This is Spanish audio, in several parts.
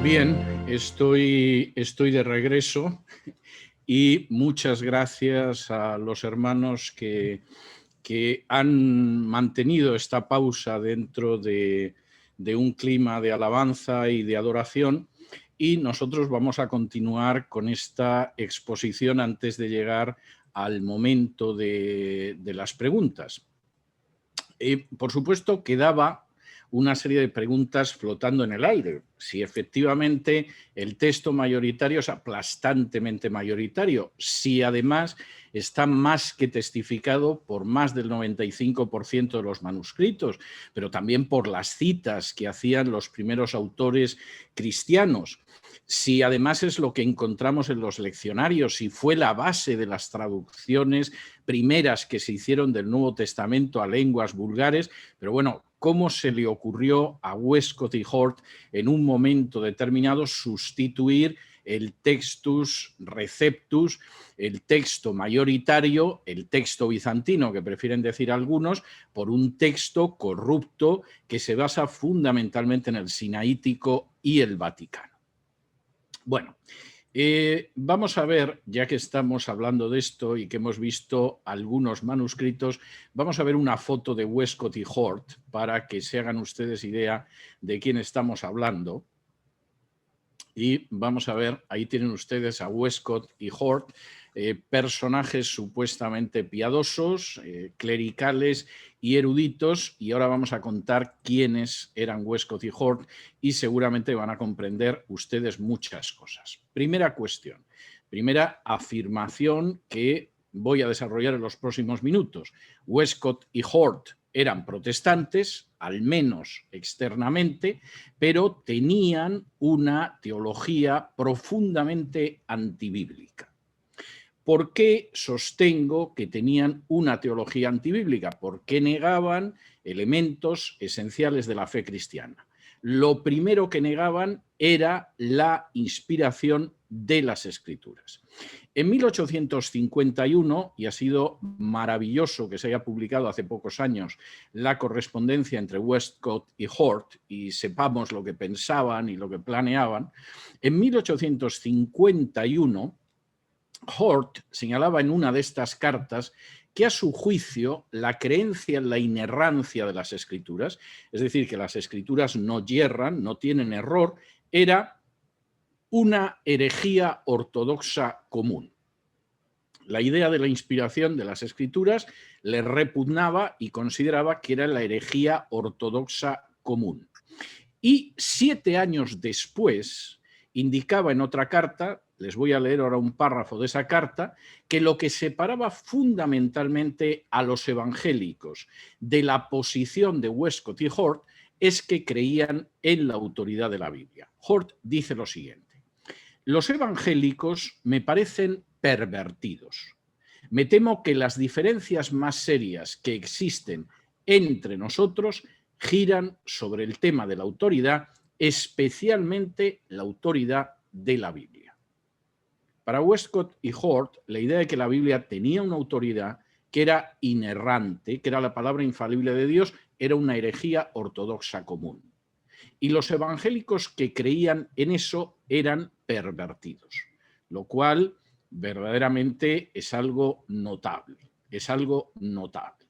Bien, estoy de regreso y muchas gracias a los hermanos que han mantenido esta pausa dentro de un clima de alabanza y de adoración, y nosotros vamos a continuar con esta exposición antes de llegar al momento de las preguntas. Por supuesto, quedaba una serie de preguntas flotando en el aire. Si efectivamente el texto mayoritario es aplastantemente mayoritario, si además está más que testificado por más del 95% de los manuscritos, pero también por las citas que hacían los primeros autores cristianos, si además es lo que encontramos en los leccionarios, si fue la base de las traducciones primeras que se hicieron del Nuevo Testamento a lenguas vulgares, pero bueno, ¿cómo se le ocurrió a Westcott y Hort en un momento determinado sustituir el textus receptus, el texto mayoritario, el texto bizantino, que prefieren decir algunos, por un texto corrupto que se basa fundamentalmente en el sinaítico y el vaticano? Bueno, vamos a ver, ya que estamos hablando de esto y que hemos visto algunos manuscritos, vamos a ver una foto de Westcott y Hort para que se hagan ustedes idea de quién estamos hablando. Y vamos a ver, ahí tienen ustedes a Westcott y Hort, personajes supuestamente piadosos, clericales y eruditos, y ahora vamos a contar quiénes eran Westcott y Hort y seguramente van a comprender ustedes muchas cosas. Primera cuestión, primera afirmación que voy a desarrollar en los próximos minutos. Westcott y Hort eran protestantes, al menos externamente, pero tenían una teología profundamente antibíblica. ¿Por qué sostengo que tenían una teología antibíblica? Porque negaban elementos esenciales de la fe cristiana. Lo primero que negaban era la inspiración de las Escrituras. En 1851, y ha sido maravilloso que se haya publicado hace pocos años la correspondencia entre Westcott y Hort y sepamos lo que pensaban y lo que planeaban, en 1851 Hort señalaba en una de estas cartas que a su juicio la creencia en la inerrancia de las Escrituras, es decir, que las Escrituras no yerran, no tienen error, era una herejía ortodoxa común. La idea de la inspiración de las Escrituras le repugnaba y consideraba que era la herejía ortodoxa común. Y 7 años después indicaba en otra carta, les voy a leer ahora un párrafo de esa carta, que lo que separaba fundamentalmente a los evangélicos de la posición de Westcott y Hort es que creían en la autoridad de la Biblia. Hort dice lo siguiente: los evangélicos me parecen pervertidos. Me temo que las diferencias más serias que existen entre nosotros giran sobre el tema de la autoridad, especialmente la autoridad de la Biblia. Para Westcott y Hort, la idea de que la Biblia tenía una autoridad que era inerrante, que era la palabra infalible de Dios, era una herejía ortodoxa común. Y los evangélicos que creían en eso eran pervertidos, lo cual verdaderamente es algo notable, es algo notable.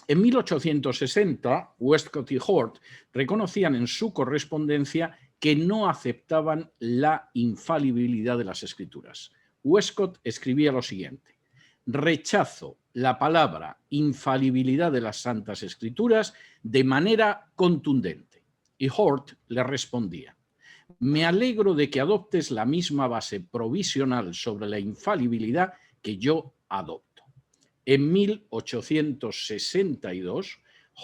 En 1860, Westcott y Hort reconocían en su correspondencia que no aceptaban la infalibilidad de las Escrituras. Westcott escribía lo siguiente: rechazo la palabra infalibilidad de las Santas Escrituras de manera contundente. Y Hort le respondía: me alegro de que adoptes la misma base provisional sobre la infalibilidad que yo adopto. En 1862,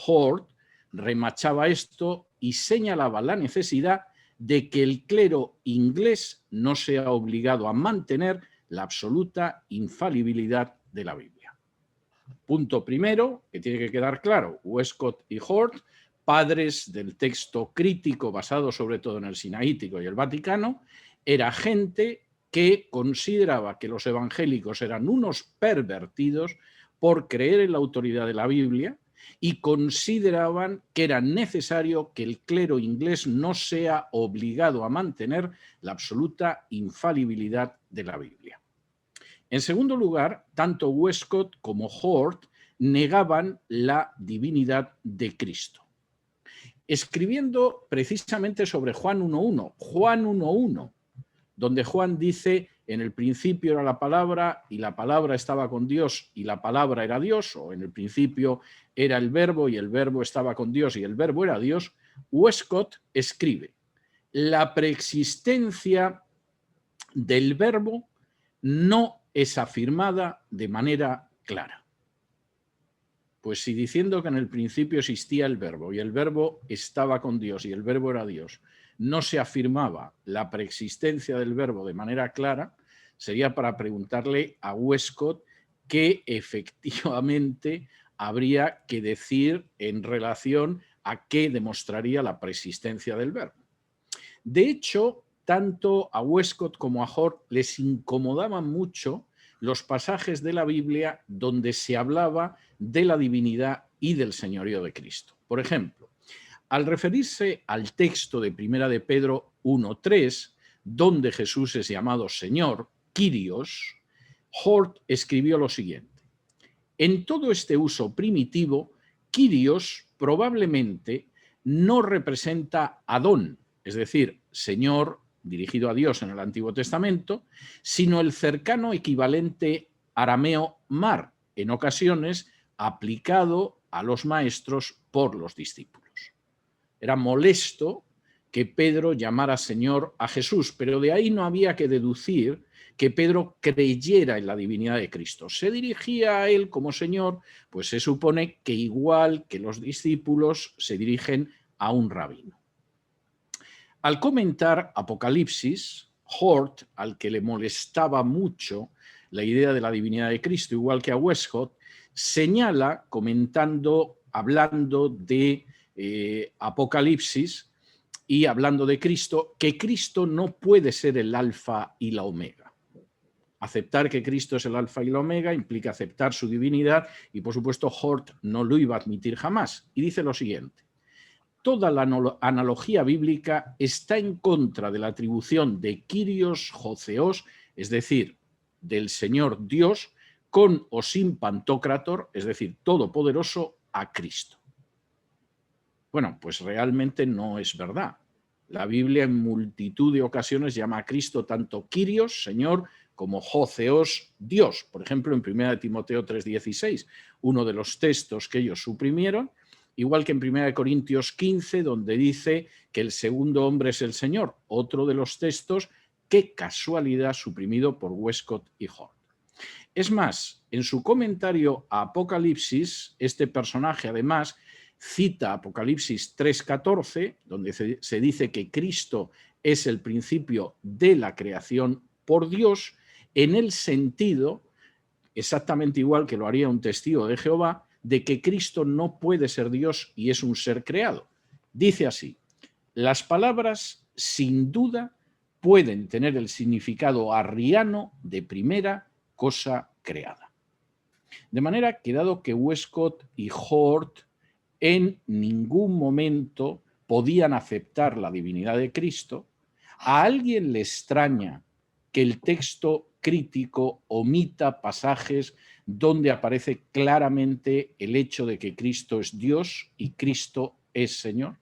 Hort remachaba esto y señalaba la necesidad de que el clero inglés no sea obligado a mantener la absoluta infalibilidad de la Biblia. Punto primero, que tiene que quedar claro: Westcott y Hort, padres del texto crítico basado sobre todo en el sinaítico y el vaticano, era gente que consideraba que los evangélicos eran unos pervertidos por creer en la autoridad de la Biblia y consideraban que era necesario que el clero inglés no sea obligado a mantener la absoluta infalibilidad de la Biblia. En segundo lugar, tanto Westcott como Hort negaban la divinidad de Cristo. Escribiendo precisamente sobre Juan 1.1, donde Juan dice: en el principio era la palabra y la palabra estaba con Dios y la palabra era Dios, o en el principio era el verbo y el verbo estaba con Dios y el verbo era Dios, Westcott escribe: la preexistencia del verbo no es afirmada de manera clara. Pues si diciendo que en el principio existía el verbo y el verbo estaba con Dios y el verbo era Dios, no se afirmaba la preexistencia del verbo de manera clara, sería para preguntarle a Westcott qué efectivamente habría que decir en relación a qué demostraría la preexistencia del verbo. De hecho, tanto a Westcott como a Hort les incomodaban mucho los pasajes de la Biblia donde se hablaba de la divinidad y del señorío de Cristo. Por ejemplo, al referirse al texto de Primera de Pedro 1.3, donde Jesús es llamado Señor, Kyrios, Hort escribió lo siguiente: en todo este uso primitivo, Kyrios probablemente no representa Adón, es decir, Señor dirigido a Dios en el Antiguo Testamento, sino el cercano equivalente arameo mar, en ocasiones aplicado a los maestros por los discípulos. Era molesto que Pedro llamara Señor a Jesús, pero de ahí no había que deducir que Pedro creyera en la divinidad de Cristo. Se dirigía a él como Señor, pues se supone que igual que los discípulos se dirigen a un rabino. Al comentar Apocalipsis, Hort, al que le molestaba mucho la idea de la divinidad de Cristo, igual que a Westcott, señala, hablando de Apocalipsis y hablando de Cristo, que Cristo no puede ser el alfa y la omega. Aceptar que Cristo es el alfa y la omega implica aceptar su divinidad y, por supuesto, Hort no lo iba a admitir jamás. Y dice lo siguiente: toda la analogía bíblica está en contra de la atribución de Kyrios Jotheos, es decir, del Señor Dios, con o sin Pantocrator, es decir, todopoderoso, a Cristo. Bueno, pues realmente no es verdad. La Biblia en multitud de ocasiones llama a Cristo tanto Kyrios, Señor, como Jotheos, Dios. Por ejemplo, en 1 Timoteo 3:16, uno de los textos que ellos suprimieron, igual que en 1 Corintios 15, donde dice que el segundo hombre es el Señor, otro de los textos, qué casualidad, suprimido por Westcott y Hort. Es más, en su comentario a Apocalipsis, este personaje además cita Apocalipsis 3:14, donde se dice que Cristo es el principio de la creación por Dios, en el sentido, exactamente igual que lo haría un testigo de Jehová, de que Cristo no puede ser Dios y es un ser creado. Dice así: las palabras sin duda pueden tener el significado arriano de primera cosa creada. De manera que, dado que Westcott y Hort en ningún momento podían aceptar la divinidad de Cristo, ¿a alguien le extraña que el texto crítico omita pasajes donde aparece claramente el hecho de que Cristo es Dios y Cristo es Señor?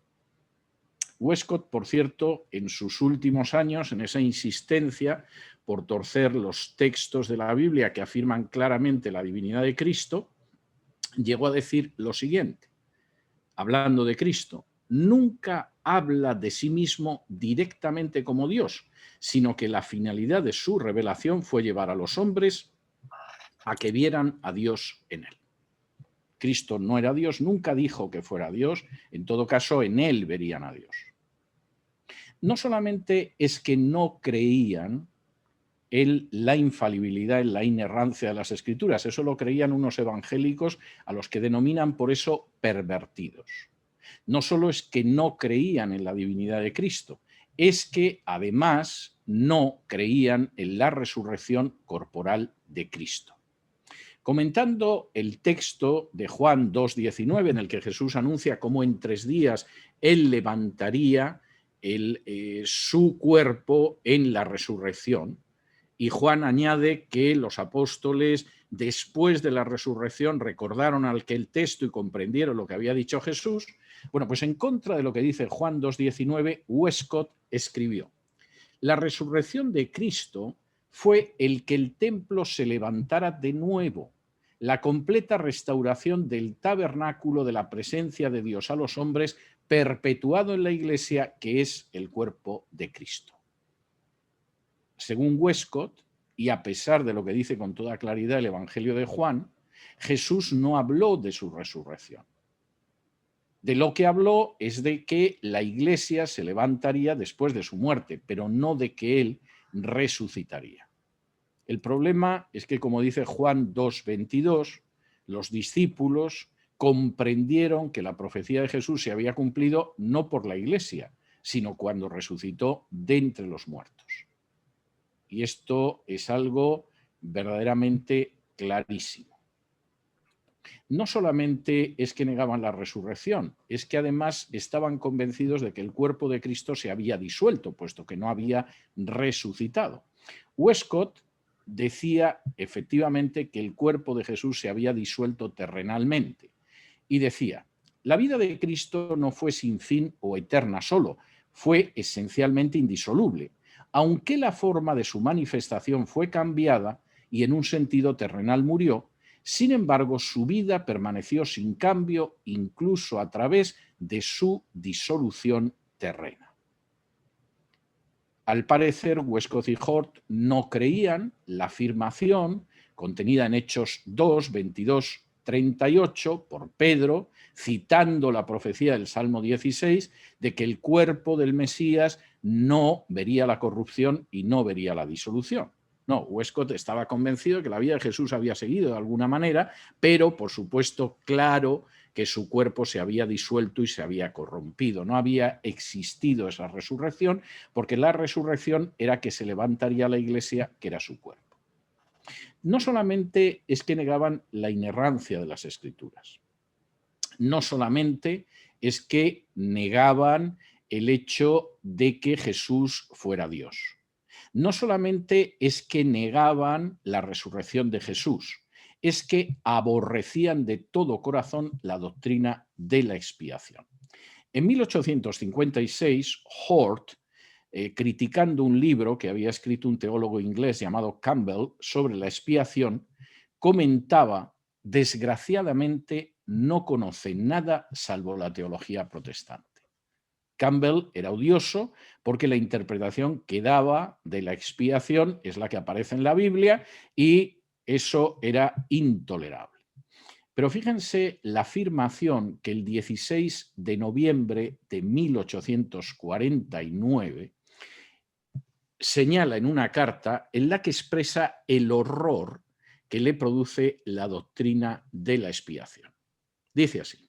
Westcott, por cierto, en sus últimos años, en esa insistencia por torcer los textos de la Biblia que afirman claramente la divinidad de Cristo, llegó a decir lo siguiente, hablando de Cristo: nunca habla de sí mismo directamente como Dios, sino que la finalidad de su revelación fue llevar a los hombres a que vieran a Dios en él. Cristo no era Dios, nunca dijo que fuera Dios, en todo caso en él verían a Dios. No solamente es que no creían en la infalibilidad, en la inerrancia de las Escrituras, eso lo creían unos evangélicos a los que denominan por eso pervertidos. No solo es que no creían en la divinidad de Cristo, es que además no creían en la resurrección corporal de Cristo. Comentando el texto de Juan 2,19, en el que Jesús anuncia cómo en 3 días Él levantaría su cuerpo en la resurrección, y Juan añade que los apóstoles, después de la resurrección, recordaron aquel texto y comprendieron lo que había dicho Jesús. Bueno, pues en contra de lo que dice Juan 2,19, Westcott escribió: la resurrección de Cristo fue el que el templo se levantara de nuevo, la completa restauración del tabernáculo de la presencia de Dios a los hombres, perpetuado en la Iglesia, que es el cuerpo de Cristo. Según Westcott, y a pesar de lo que dice con toda claridad el Evangelio de Juan, Jesús no habló de su resurrección. De lo que habló es de que la Iglesia se levantaría después de su muerte, pero no de que Él resucitaría. El problema es que, como dice Juan 2,22, los discípulos comprendieron que la profecía de Jesús se había cumplido no por la Iglesia, sino cuando resucitó de entre los muertos. Y esto es algo verdaderamente clarísimo. No solamente es que negaban la resurrección, es que además estaban convencidos de que el cuerpo de Cristo se había disuelto, puesto que no había resucitado. Westcott decía efectivamente que el cuerpo de Jesús se había disuelto terrenalmente, y decía: la vida de Cristo no fue sin fin o eterna solo, fue esencialmente indisoluble, aunque la forma de su manifestación fue cambiada y en un sentido terrenal murió. Sin embargo, su vida permaneció sin cambio incluso a través de su disolución terrena. Al parecer, Westcott y Hort no creían la afirmación contenida en Hechos 2, 22, 38 por Pedro, citando la profecía del Salmo 16, de que el cuerpo del Mesías no vería la corrupción y no vería la disolución. No, Westcott estaba convencido de que la vida de Jesús había seguido de alguna manera, pero por supuesto claro que su cuerpo se había disuelto y se había corrompido. No había existido esa resurrección, porque la resurrección era que se levantaría la Iglesia, que era su cuerpo. No solamente es que negaban la inerrancia de las Escrituras, no solamente es que negaban el hecho de que Jesús fuera Dios. No solamente es que negaban la resurrección de Jesús, es que aborrecían de todo corazón la doctrina de la expiación. En 1856, Hort, criticando un libro que había escrito un teólogo inglés llamado Campbell sobre la expiación, comentaba: desgraciadamente no conoce nada salvo la teología protestante. Campbell era odioso porque la interpretación que daba de la expiación es la que aparece en la Biblia y eso era intolerable. Pero fíjense la afirmación que el 16 de noviembre de 1849 señala en una carta en la que expresa el horror que le produce la doctrina de la expiación. Dice así: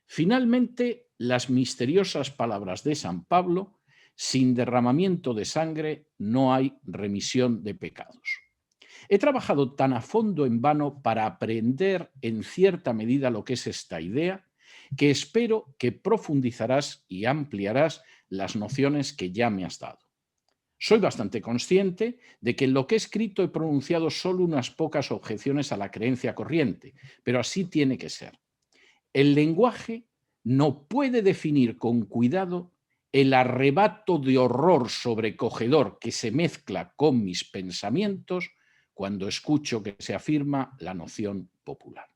finalmente, las misteriosas palabras de San Pablo: sin derramamiento de sangre no hay remisión de pecados. He trabajado tan a fondo en vano para aprender en cierta medida lo que es esta idea, que espero que profundizarás y ampliarás las nociones que ya me has dado. Soy bastante consciente de que en lo que he escrito he pronunciado solo unas pocas objeciones a la creencia corriente, pero así tiene que ser. El lenguaje no puede definir con cuidado el arrebato de horror sobrecogedor que se mezcla con mis pensamientos cuando escucho que se afirma la noción popular.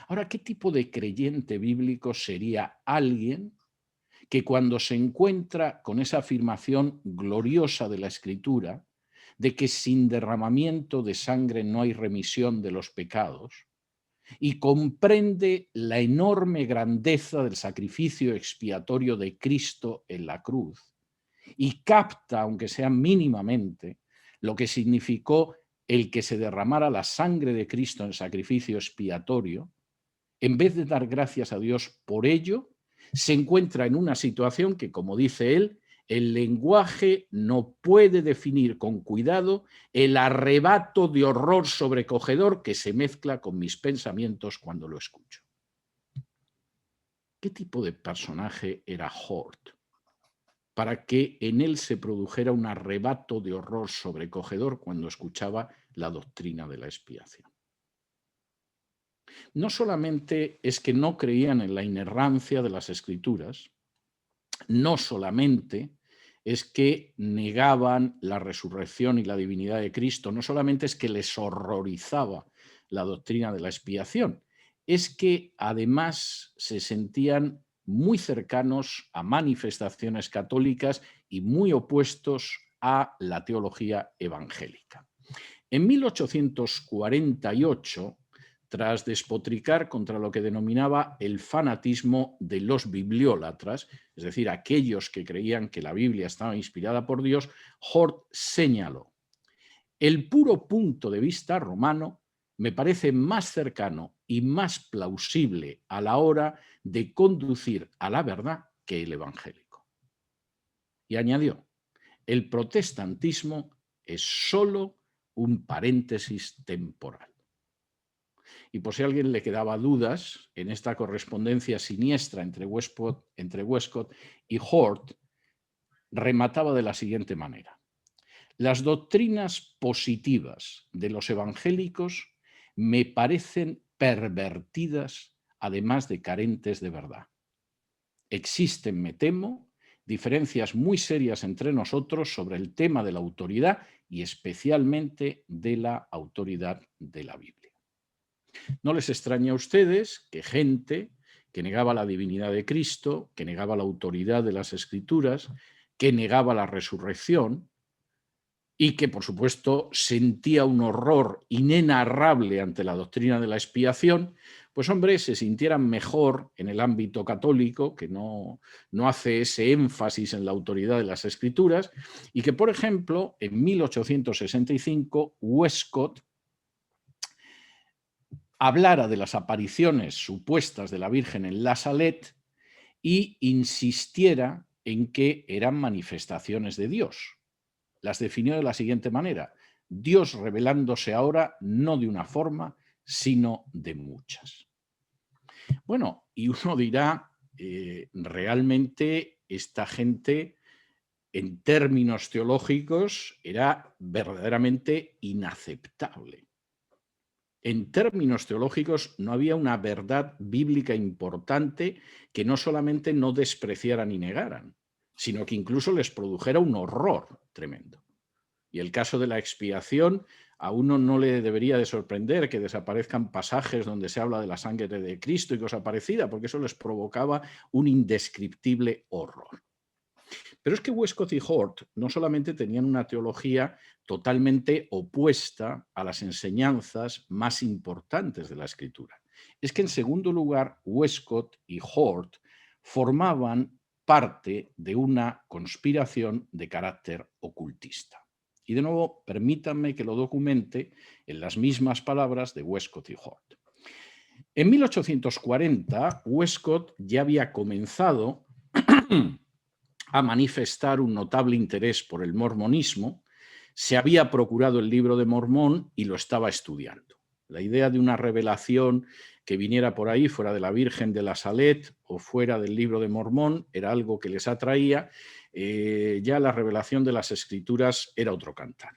Ahora, ¿qué tipo de creyente bíblico sería alguien que cuando se encuentra con esa afirmación gloriosa de la Escritura, de que sin derramamiento de sangre no hay remisión de los pecados, y comprende la enorme grandeza del sacrificio expiatorio de Cristo en la cruz, y capta, aunque sea mínimamente, lo que significó el que se derramara la sangre de Cristo en sacrificio expiatorio, en vez de dar gracias a Dios por ello, se encuentra en una situación que, como dice él, El lenguaje no puede definir con cuidado el arrebato de horror sobrecogedor que se mezcla con mis pensamientos cuando lo escucho. ¿Qué tipo de personaje era Hort para que en él se produjera un arrebato de horror sobrecogedor cuando escuchaba la doctrina de la expiación? No solamente es que no creían en la inerrancia de las Escrituras, no solamente es que negaban la resurrección y la divinidad de Cristo, no solamente es que les horrorizaba la doctrina de la expiación, es que además se sentían muy cercanos a manifestaciones católicas y muy opuestos a la teología evangélica. En 1848, tras despotricar contra lo que denominaba el fanatismo de los bibliólatras, es decir, aquellos que creían que la Biblia estaba inspirada por Dios, Hort señaló: el puro punto de vista romano me parece más cercano y más plausible a la hora de conducir a la verdad que el evangélico. Y añadió: el protestantismo es sólo un paréntesis temporal. Y por si a alguien le quedaba dudas, en esta correspondencia siniestra entre Westcott y Hort, remataba de la siguiente manera: las doctrinas positivas de los evangélicos me parecen pervertidas, además de carentes de verdad. Existen, me temo, diferencias muy serias entre nosotros sobre el tema de la autoridad y especialmente de la autoridad de la Biblia. No les extraña a ustedes que gente que negaba la divinidad de Cristo, que negaba la autoridad de las Escrituras, que negaba la resurrección y que, por supuesto, sentía un horror inenarrable ante la doctrina de la expiación, pues hombre, se sintieran mejor en el ámbito católico, que no hace ese énfasis en la autoridad de las Escrituras, y que, por ejemplo, en 1865, Westcott hablara de las apariciones supuestas de la Virgen en La Salette y insistiera en que eran manifestaciones de Dios. Las definió de la siguiente manera: Dios revelándose ahora no de una forma, sino de muchas. Bueno, y uno dirá, realmente esta gente, en términos teológicos, era verdaderamente inaceptable. En términos teológicos, no había una verdad bíblica importante que no solamente no despreciaran y negaran, sino que incluso les produjera un horror tremendo. Y el caso de la expiación, a uno no le debería de sorprender que desaparezcan pasajes donde se habla de la sangre de Cristo y cosa parecida, porque eso les provocaba un indescriptible horror. Pero es que Westcott y Hort no solamente tenían una teología totalmente opuesta a las enseñanzas más importantes de la Escritura. Es que, en segundo lugar, Westcott y Hort formaban parte de una conspiración de carácter ocultista. Y de nuevo, permítanme que lo documente en las mismas palabras de Westcott y Hort. En 1840, Westcott ya había comenzado a manifestar un notable interés por el mormonismo, se había procurado el libro de Mormón y lo estaba estudiando. La idea de una revelación que viniera por ahí, fuera de la Virgen de la Salette o fuera del libro de Mormón, era algo que les atraía. Ya la revelación de las Escrituras era otro cantar.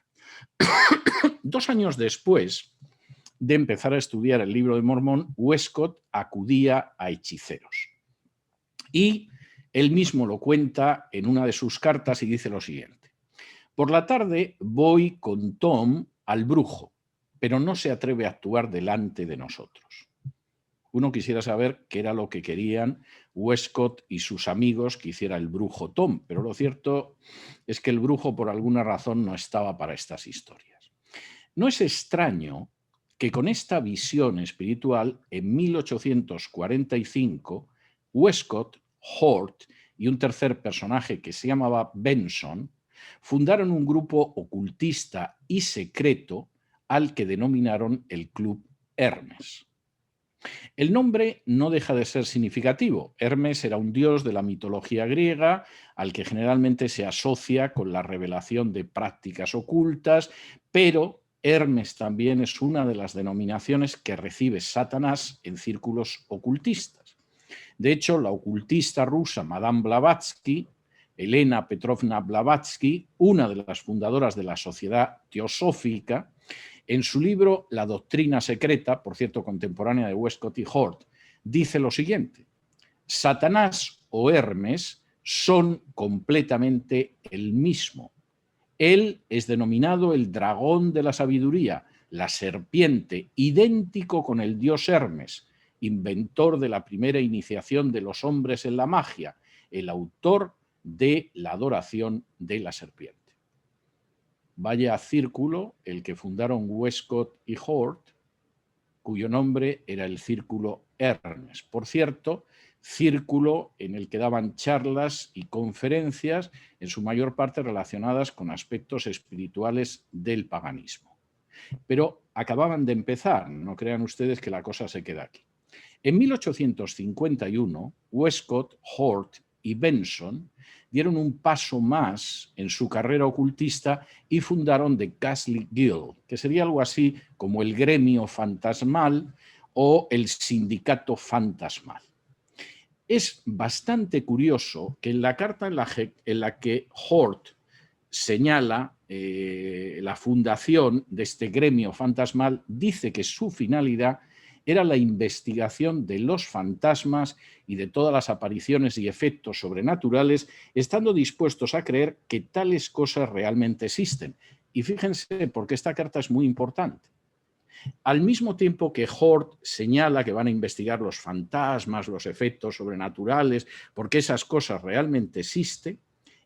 2 años después de empezar a estudiar el libro de Mormón, Westcott acudía a hechiceros. Y él mismo lo cuenta en una de sus cartas y dice lo siguiente: por la tarde voy con Tom al brujo, pero no se atreve a actuar delante de nosotros. Uno quisiera saber qué era lo que querían Westcott y sus amigos que hiciera el brujo Tom, pero lo cierto es que el brujo por alguna razón no estaba para estas historias. No es extraño que con esta visión espiritual, en 1845, Westcott, Hort y un tercer personaje que se llamaba Benson fundaron un grupo ocultista y secreto al que denominaron el Club Hermes. El nombre no deja de ser significativo. Hermes era un dios de la mitología griega al que generalmente se asocia con la revelación de prácticas ocultas, pero Hermes también es una de las denominaciones que recibe Satanás en círculos ocultistas. De hecho, la ocultista rusa Madame Blavatsky, Elena Petrovna Blavatsky, una de las fundadoras de la Sociedad Teosófica, en su libro La doctrina secreta, por cierto, contemporánea de Westcott y Hort, dice lo siguiente: Satanás o Hermes son completamente el mismo. Él es denominado el dragón de la sabiduría, la serpiente, idéntico con el dios Hermes, inventor de la primera iniciación de los hombres en la magia, el autor de la adoración de la serpiente. Vaya círculo el que fundaron Westcott y Hort, cuyo nombre era el Círculo Hermes. Por cierto, círculo en el que daban charlas y conferencias, en su mayor parte relacionadas con aspectos espirituales del paganismo. Pero acababan de empezar, no crean ustedes que la cosa se queda aquí. En 1851, Westcott, Hort y Benson dieron un paso más en su carrera ocultista y fundaron The Ghastly Guild, que sería algo así como el gremio fantasmal o el sindicato fantasmal. Es bastante curioso que en la carta en la que Hort señala la fundación de este gremio fantasmal, dice que su finalidad era la investigación de los fantasmas y de todas las apariciones y efectos sobrenaturales, estando dispuestos a creer que tales cosas realmente existen. Y fíjense, porque esta carta es muy importante. Al mismo tiempo que Hort señala que van a investigar los fantasmas, los efectos sobrenaturales, porque esas cosas realmente existen,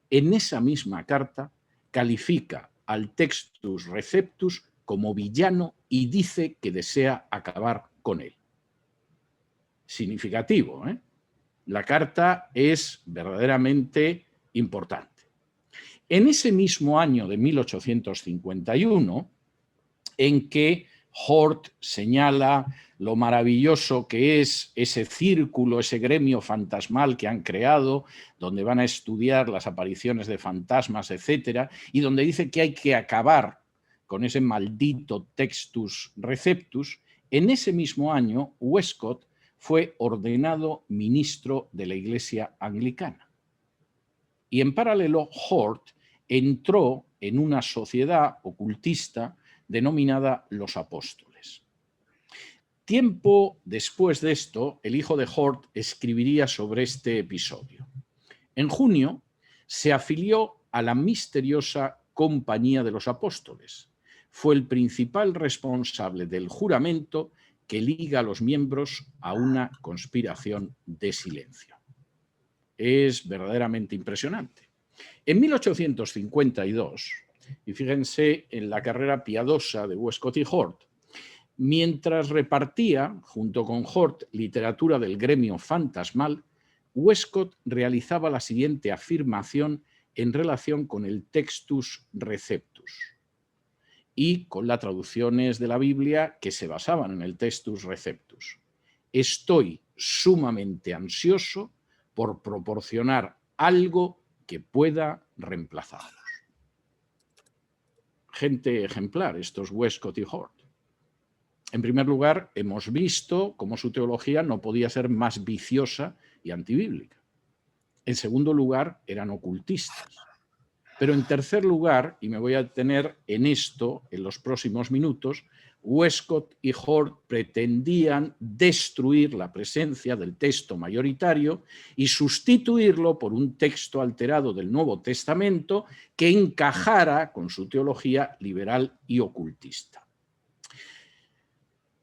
en esa misma carta califica al Textus Receptus como villano y dice que desea acabar con él. Significativo, ¿eh? La carta es verdaderamente importante. En ese mismo año de 1851, en que Hort señala lo maravilloso que es ese círculo, ese gremio fantasmal que han creado, donde van a estudiar las apariciones de fantasmas, etcétera, y donde dice que hay que acabar con ese maldito Textus Receptus. En ese mismo año, Westcott fue ordenado ministro de la Iglesia Anglicana. Y en paralelo, Hort entró en una sociedad ocultista denominada Los Apóstoles. Tiempo después de esto, el hijo de Hort escribiría sobre este episodio. En junio se afilió a la misteriosa Compañía de los Apóstoles. Fue el principal responsable del juramento que liga a los miembros a una conspiración de silencio. Es verdaderamente impresionante. En 1852, y fíjense en la carrera piadosa de Westcott y Hort, mientras repartía, junto con Hort, literatura del gremio fantasmal, Westcott realizaba la siguiente afirmación en relación con el Textus Receptus y con las traducciones de la Biblia que se basaban en el Textus Receptus. Estoy sumamente ansioso por proporcionar algo que pueda reemplazarlos. Gente ejemplar, estos Westcott y Hort. En primer lugar, hemos visto cómo su teología no podía ser más viciosa y antibíblica. En segundo lugar, eran ocultistas. Pero en tercer lugar, y me voy a detener en esto en los próximos minutos, Westcott y Hort pretendían destruir la presencia del texto mayoritario y sustituirlo por un texto alterado del Nuevo Testamento que encajara con su teología liberal y ocultista.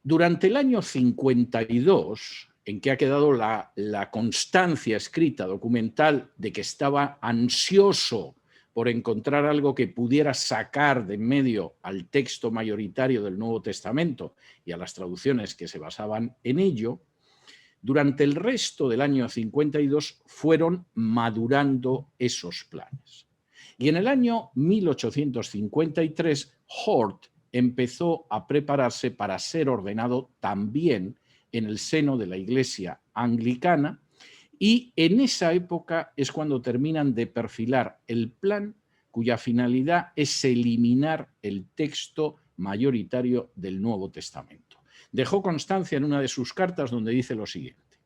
Durante el año 52, en que ha quedado la constancia escrita, documental, de que estaba ansioso por encontrar algo que pudiera sacar de en medio al texto mayoritario del Nuevo Testamento y a las traducciones que se basaban en ello, durante el resto del año 52 fueron madurando esos planes. Y en el año 1853, Hort empezó a prepararse para ser ordenado también en el seno de la Iglesia anglicana, y en esa época es cuando terminan de perfilar el plan cuya finalidad es eliminar el texto mayoritario del Nuevo Testamento. Dejó constancia en una de sus cartas donde dice lo siguiente: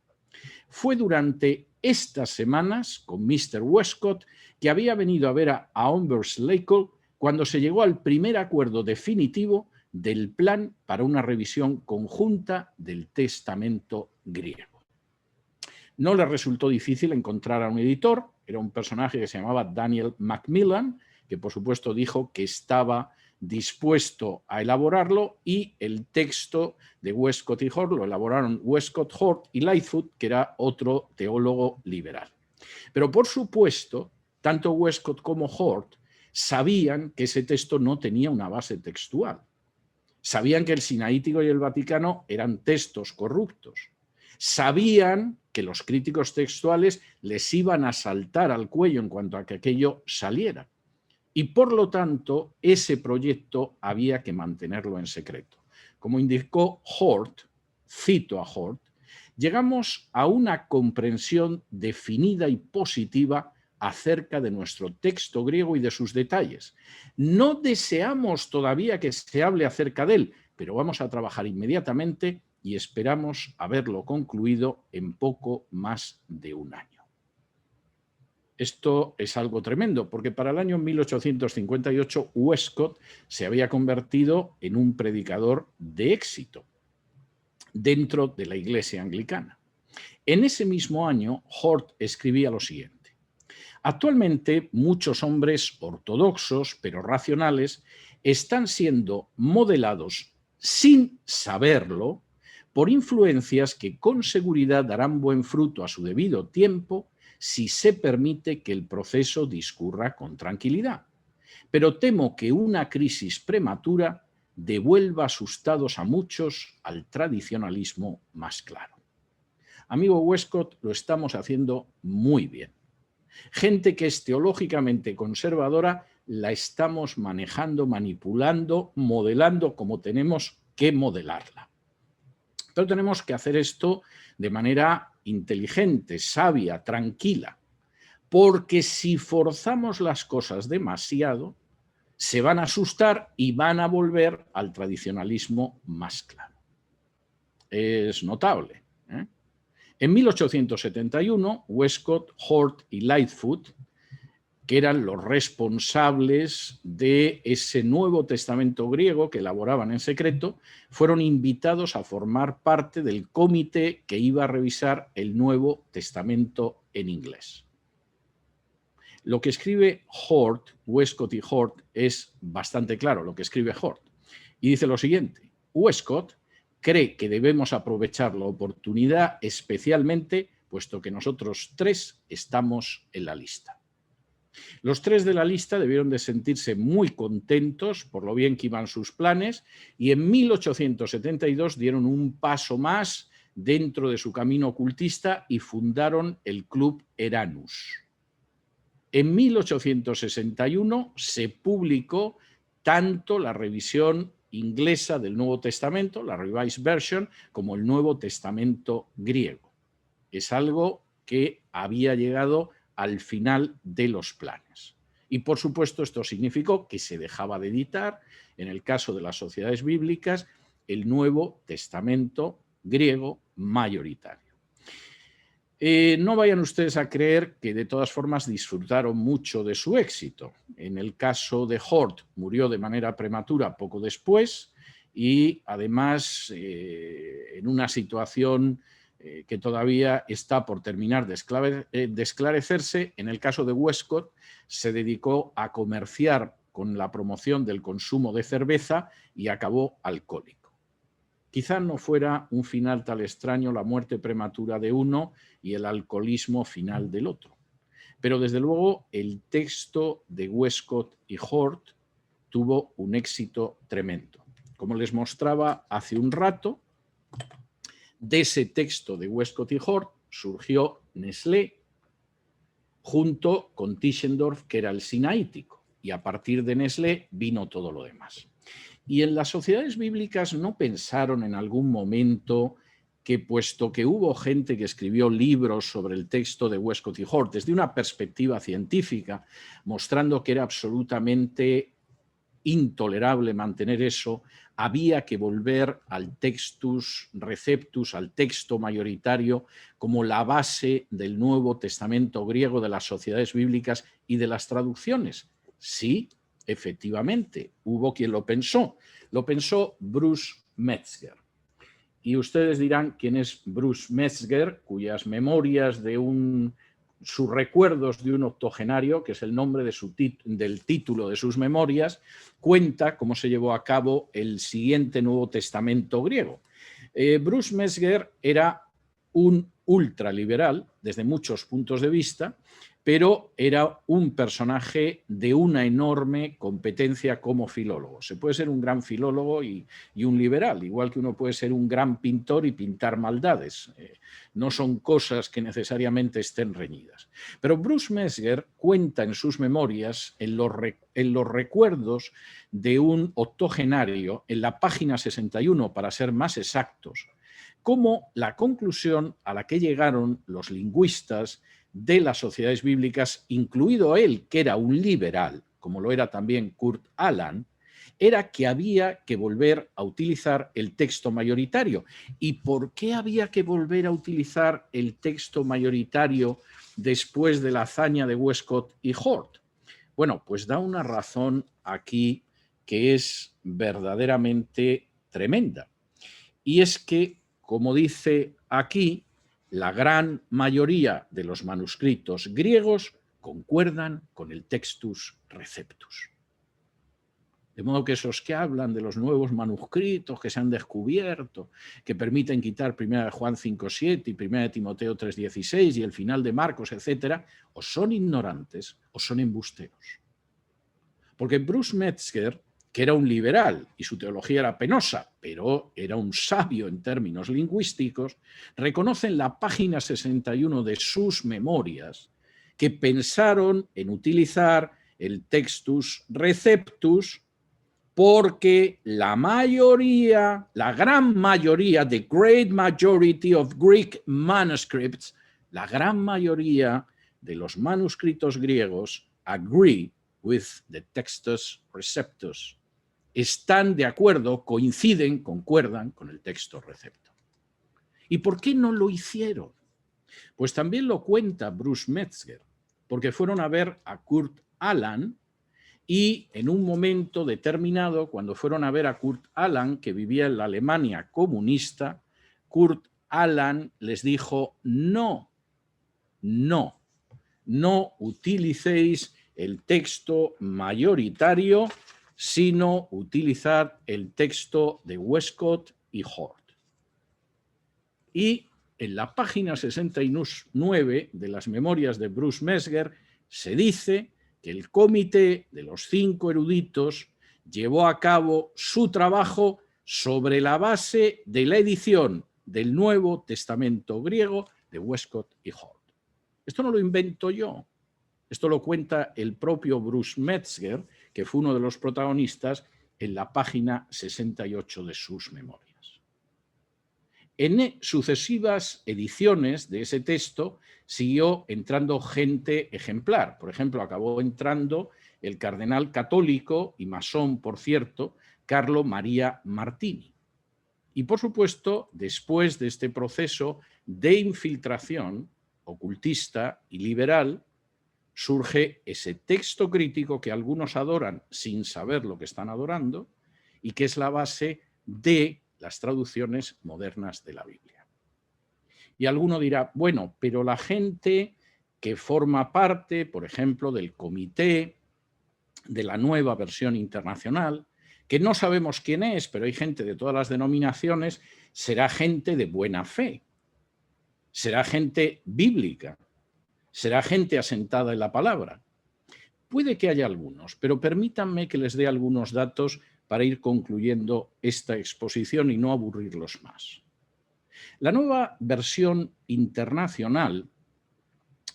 fue durante estas semanas con Mr. Westcott, que había venido a ver a Umberslake, cuando se llegó al primer acuerdo definitivo del plan para una revisión conjunta del Testamento griego. No le resultó difícil encontrar a un editor, era un personaje que se llamaba Daniel Macmillan, que por supuesto dijo que estaba dispuesto a elaborarlo, y el texto de Westcott y Hort lo elaboraron Westcott, Hort y Lightfoot, que era otro teólogo liberal. Pero por supuesto, tanto Westcott como Hort sabían que ese texto no tenía una base textual. Sabían que el Sinaítico y el Vaticano eran textos corruptos. Sabían que los críticos textuales les iban a saltar al cuello en cuanto a que aquello saliera. Y por lo tanto, ese proyecto había que mantenerlo en secreto. Como indicó Hort, cito a Hort, llegamos a una comprensión definida y positiva acerca de nuestro texto griego y de sus detalles. No deseamos todavía que se hable acerca de él, pero vamos a trabajar inmediatamente y esperamos haberlo concluido en poco más de un año. Esto es algo tremendo, porque para el año 1858 Westcott se había convertido en un predicador de éxito dentro de la Iglesia anglicana. En ese mismo año, Hort escribía lo siguiente: actualmente muchos hombres ortodoxos, pero racionales, están siendo modelados sin saberlo por influencias que con seguridad darán buen fruto a su debido tiempo si se permite que el proceso discurra con tranquilidad. Pero temo que una crisis prematura devuelva asustados a muchos al tradicionalismo más claro. Amigo Westcott, lo estamos haciendo muy bien. Gente que es teológicamente conservadora la estamos manejando, manipulando, modelando como tenemos que modelarla. Pero tenemos que hacer esto de manera inteligente, sabia, tranquila, porque si forzamos las cosas demasiado, se van a asustar y van a volver al tradicionalismo más claro. Es notable, ¿eh? En 1871, Westcott, Hort y Lightfoot, que eran los responsables de ese Nuevo Testamento griego que elaboraban en secreto, fueron invitados a formar parte del comité que iba a revisar el Nuevo Testamento en inglés. Lo que escribe Hort, Westcott y Hort, es bastante claro, lo que escribe Hort. Y dice lo siguiente: Westcott cree que debemos aprovechar la oportunidad especialmente, puesto que nosotros tres estamos en la lista. Los tres de la lista debieron de sentirse muy contentos por lo bien que iban sus planes, y en 1872 dieron un paso más dentro de su camino ocultista y fundaron el Club Eranus. En 1861 se publicó tanto la revisión inglesa del Nuevo Testamento, la Revised Version, como el Nuevo Testamento griego. Es algo que había llegado al final de los planes. Y por supuesto esto significó que se dejaba de editar, en el caso de las sociedades bíblicas, el Nuevo Testamento griego mayoritario. No vayan ustedes a creer que de todas formas disfrutaron mucho de su éxito. En el caso de Hort, murió de manera prematura poco después, y además en una situación que todavía está por terminar de esclarecerse. En el caso de Westcott, se dedicó a comerciar con la promoción del consumo de cerveza y acabó alcohólico. Quizá no fuera un final tan extraño la muerte prematura de uno y el alcoholismo final del otro. Pero desde luego el texto de Westcott y Hort tuvo un éxito tremendo. Como les mostraba hace un rato, de ese texto de Westcott y Hort surgió Nestlé junto con Tischendorf, que era el sinaítico, y a partir de Nestlé vino todo lo demás. Y en las sociedades bíblicas no pensaron en algún momento que puesto que hubo gente que escribió libros sobre el texto de Westcott y Hort desde una perspectiva científica, mostrando que era absolutamente intolerable mantener eso, había que volver al textus receptus, al texto mayoritario, como la base del Nuevo Testamento griego, de las sociedades bíblicas y de las traducciones. Sí, efectivamente, hubo quien lo pensó. Lo pensó Bruce Metzger. Y ustedes dirán quién es Bruce Metzger, cuyas memorias sus recuerdos de un octogenario, que es el nombre del título de sus memorias, cuenta cómo se llevó a cabo el siguiente Nuevo Testamento griego. Bruce Metzger era un ultraliberal desde muchos puntos de vista, pero era un personaje de una enorme competencia como filólogo. Se puede ser un gran filólogo y un liberal, igual que uno puede ser un gran pintor y pintar maldades. No son cosas que necesariamente estén reñidas. Pero Bruce Metzger cuenta en sus memorias, en los recuerdos de un octogenario, en la página 61, para ser más exactos, cómo la conclusión a la que llegaron los lingüistas de las sociedades bíblicas, incluido él, que era un liberal, como lo era también Kurt Aland, era que había que volver a utilizar el texto mayoritario. ¿Y por qué había que volver a utilizar el texto mayoritario después de la hazaña de Westcott y Hort? Bueno, pues da una razón aquí que es verdaderamente tremenda. Y es que, como dice aquí, la gran mayoría de los manuscritos griegos concuerdan con el textus receptus. De modo que esos que hablan de los nuevos manuscritos que se han descubierto, que permiten quitar 1 Juan 5:7 y 1 Timoteo 3:16 y el final de Marcos, etc., o son ignorantes o son embusteros. Porque Bruce Metzger, que era un liberal y su teología era penosa, pero era un sabio en términos lingüísticos, reconoce en la página 61 de sus memorias que pensaron en utilizar el textus receptus porque la mayoría, la gran mayoría, the great majority of Greek manuscripts, la gran mayoría de los manuscritos griegos agree with the textus receptus. Están de acuerdo, coinciden, concuerdan con el texto recepto. ¿Y por qué no lo hicieron? Pues también lo cuenta Bruce Metzger, porque fueron a ver a Kurt Aland y en un momento determinado, cuando fueron a ver a Kurt Aland, que vivía en la Alemania comunista, Kurt Aland les dijo: no utilicéis el texto mayoritario, sino utilizar el texto de Westcott y Hort. Y en la página 69 de las memorias de Bruce Metzger se dice que el comité de los 5 eruditos llevó a cabo su trabajo sobre la base de la edición del Nuevo Testamento griego de Westcott y Hort. Esto no lo invento yo, esto lo cuenta el propio Bruce Metzger, que fue uno de los protagonistas, en la página 68 de sus memorias. En sucesivas ediciones de ese texto siguió entrando gente ejemplar. Por ejemplo, acabó entrando el cardenal católico y masón, por cierto, Carlo Maria Martini. Y, por supuesto, después de este proceso de infiltración ocultista y liberal, surge ese texto crítico que algunos adoran sin saber lo que están adorando y que es la base de las traducciones modernas de la Biblia. Y alguno dirá: bueno, pero la gente que forma parte, por ejemplo, del comité de la nueva versión internacional, que no sabemos quién es, pero hay gente de todas las denominaciones, será gente de buena fe, será gente bíblica, será gente asentada en la palabra. Puede que haya algunos, pero permítanme que les dé algunos datos para ir concluyendo esta exposición y no aburrirlos más. La nueva versión internacional,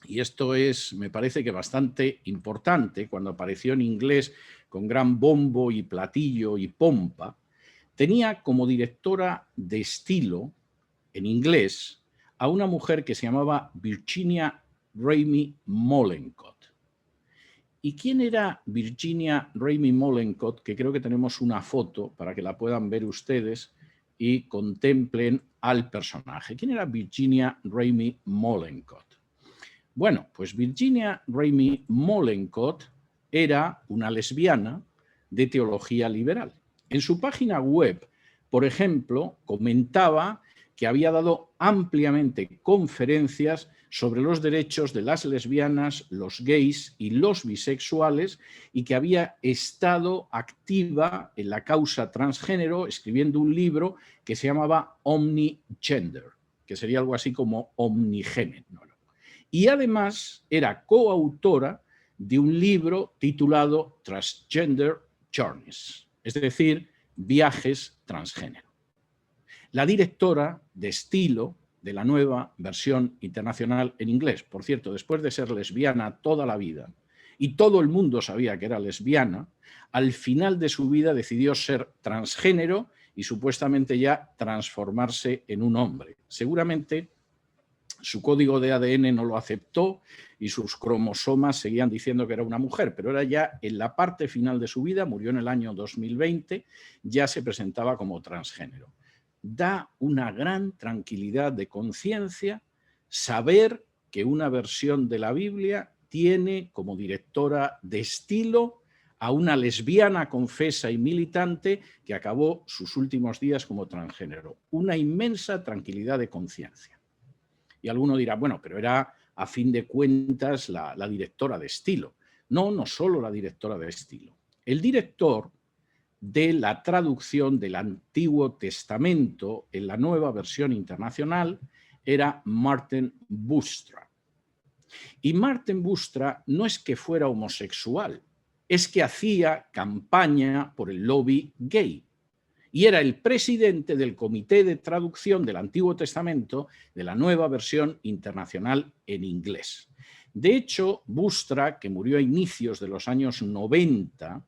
y esto es, me parece que bastante importante, cuando apareció en inglés con gran bombo y platillo y pompa, tenía como directora de estilo en inglés, a una mujer que se llamaba Virginia Ramey Mollenkott. ¿Y quién era Virginia Ramey Mollenkott? Que creo que tenemos una foto para que la puedan ver ustedes y contemplen al personaje. ¿Quién era Virginia Ramey Mollenkott? Bueno, pues Virginia Ramey Mollenkott era una lesbiana de teología liberal. En su página web, por ejemplo, comentaba que había dado ampliamente conferencias sobre los derechos de las lesbianas, los gays y los bisexuales, y que había estado activa en la causa transgénero escribiendo un libro que se llamaba Omnigender, que sería algo así como omnigénero. Y además era coautora de un libro titulado Transgender Journeys, es decir, viajes transgénero. La directora de estilo de la nueva versión internacional en inglés, por cierto, después de ser lesbiana toda la vida, y todo el mundo sabía que era lesbiana, al final de su vida decidió ser transgénero y supuestamente ya transformarse en un hombre. Seguramente su código de ADN no lo aceptó y sus cromosomas seguían diciendo que era una mujer, pero era ya en la parte final de su vida, murió en el año 2020, ya se presentaba como transgénero. Da una gran tranquilidad de conciencia saber que una versión de la Biblia tiene como directora de estilo a una lesbiana confesa y militante que acabó sus últimos días como transgénero. Una inmensa tranquilidad de conciencia. Y alguno dirá, bueno, pero era a fin de cuentas la directora de estilo. No, no solo la directora de estilo. El director de la traducción del Antiguo Testamento en la nueva versión internacional era Martin Boustra. Y Martin Boustra no es que fuera homosexual, es que hacía campaña por el lobby gay. Y era el presidente del Comité de Traducción del Antiguo Testamento de la nueva versión internacional en inglés. De hecho, Boustra, que murió a inicios de los años 90,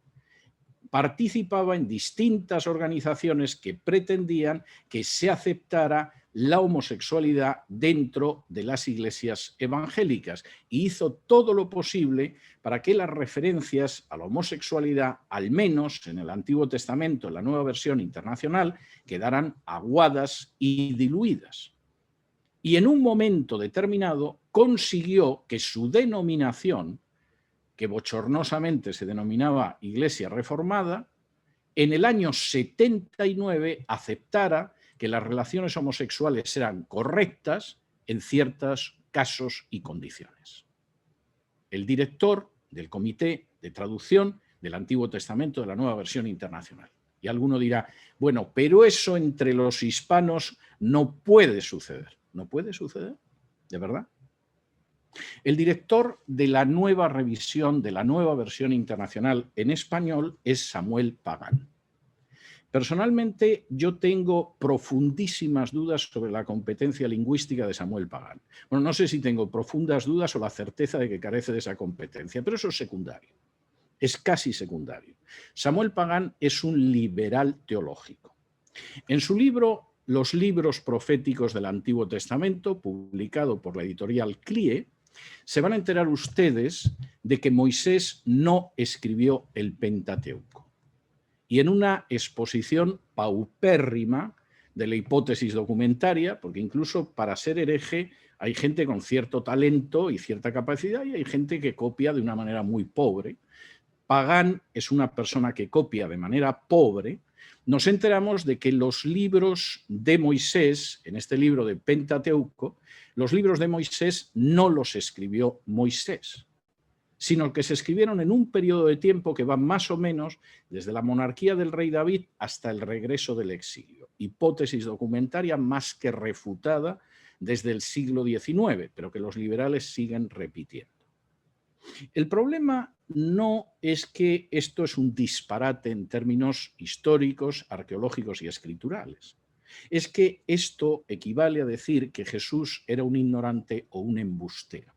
participaba en distintas organizaciones que pretendían que se aceptara la homosexualidad dentro de las iglesias evangélicas y hizo todo lo posible para que las referencias a la homosexualidad, al menos en el Antiguo Testamento, en la nueva versión internacional, quedaran aguadas y diluidas. Y en un momento determinado consiguió que su denominación, que bochornosamente se denominaba Iglesia Reformada, en el año 79 aceptara que las relaciones homosexuales eran correctas en ciertos casos y condiciones. El director del Comité de Traducción del Antiguo Testamento de la nueva versión internacional. Y alguno dirá, bueno, pero eso entre los hispanos no puede suceder. ¿No puede suceder? ¿De verdad? El director de la nueva revisión, de la nueva versión internacional en español, es Samuel Pagán. Personalmente, yo tengo profundísimas dudas sobre la competencia lingüística de Samuel Pagán. Bueno, no sé si tengo profundas dudas o la certeza de que carece de esa competencia, pero eso es secundario. Es casi secundario. Samuel Pagán es un liberal teológico. En su libro Los libros proféticos del Antiguo Testamento, publicado por la editorial CLIE, se van a enterar ustedes de que Moisés no escribió el Pentateuco. Y en una exposición paupérrima de la hipótesis documentaria, porque incluso para ser hereje hay gente con cierto talento y cierta capacidad y hay gente que copia de una manera muy pobre. Pagán es una persona que copia de manera pobre. Nos enteramos de que los libros de Moisés, en este libro de Pentateuco, los libros de Moisés no los escribió Moisés, sino que se escribieron en un periodo de tiempo que va más o menos desde la monarquía del rey David hasta el regreso del exilio. Hipótesis documentaria más que refutada desde el siglo XIX, pero que los liberales siguen repitiendo. El problema no es que esto es un disparate en términos históricos, arqueológicos y escriturales. Es que esto equivale a decir que Jesús era un ignorante o un embustero.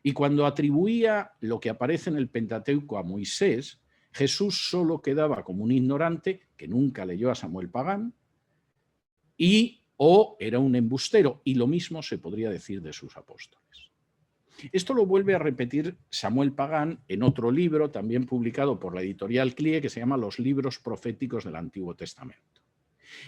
Y cuando atribuía lo que aparece en el Pentateuco a Moisés, Jesús solo quedaba como un ignorante que nunca leyó a Samuel Pagán y o era un embustero, y lo mismo se podría decir de sus apóstoles. Esto lo vuelve a repetir Samuel Pagán en otro libro, también publicado por la editorial CLIE, que se llama Los libros proféticos del Antiguo Testamento.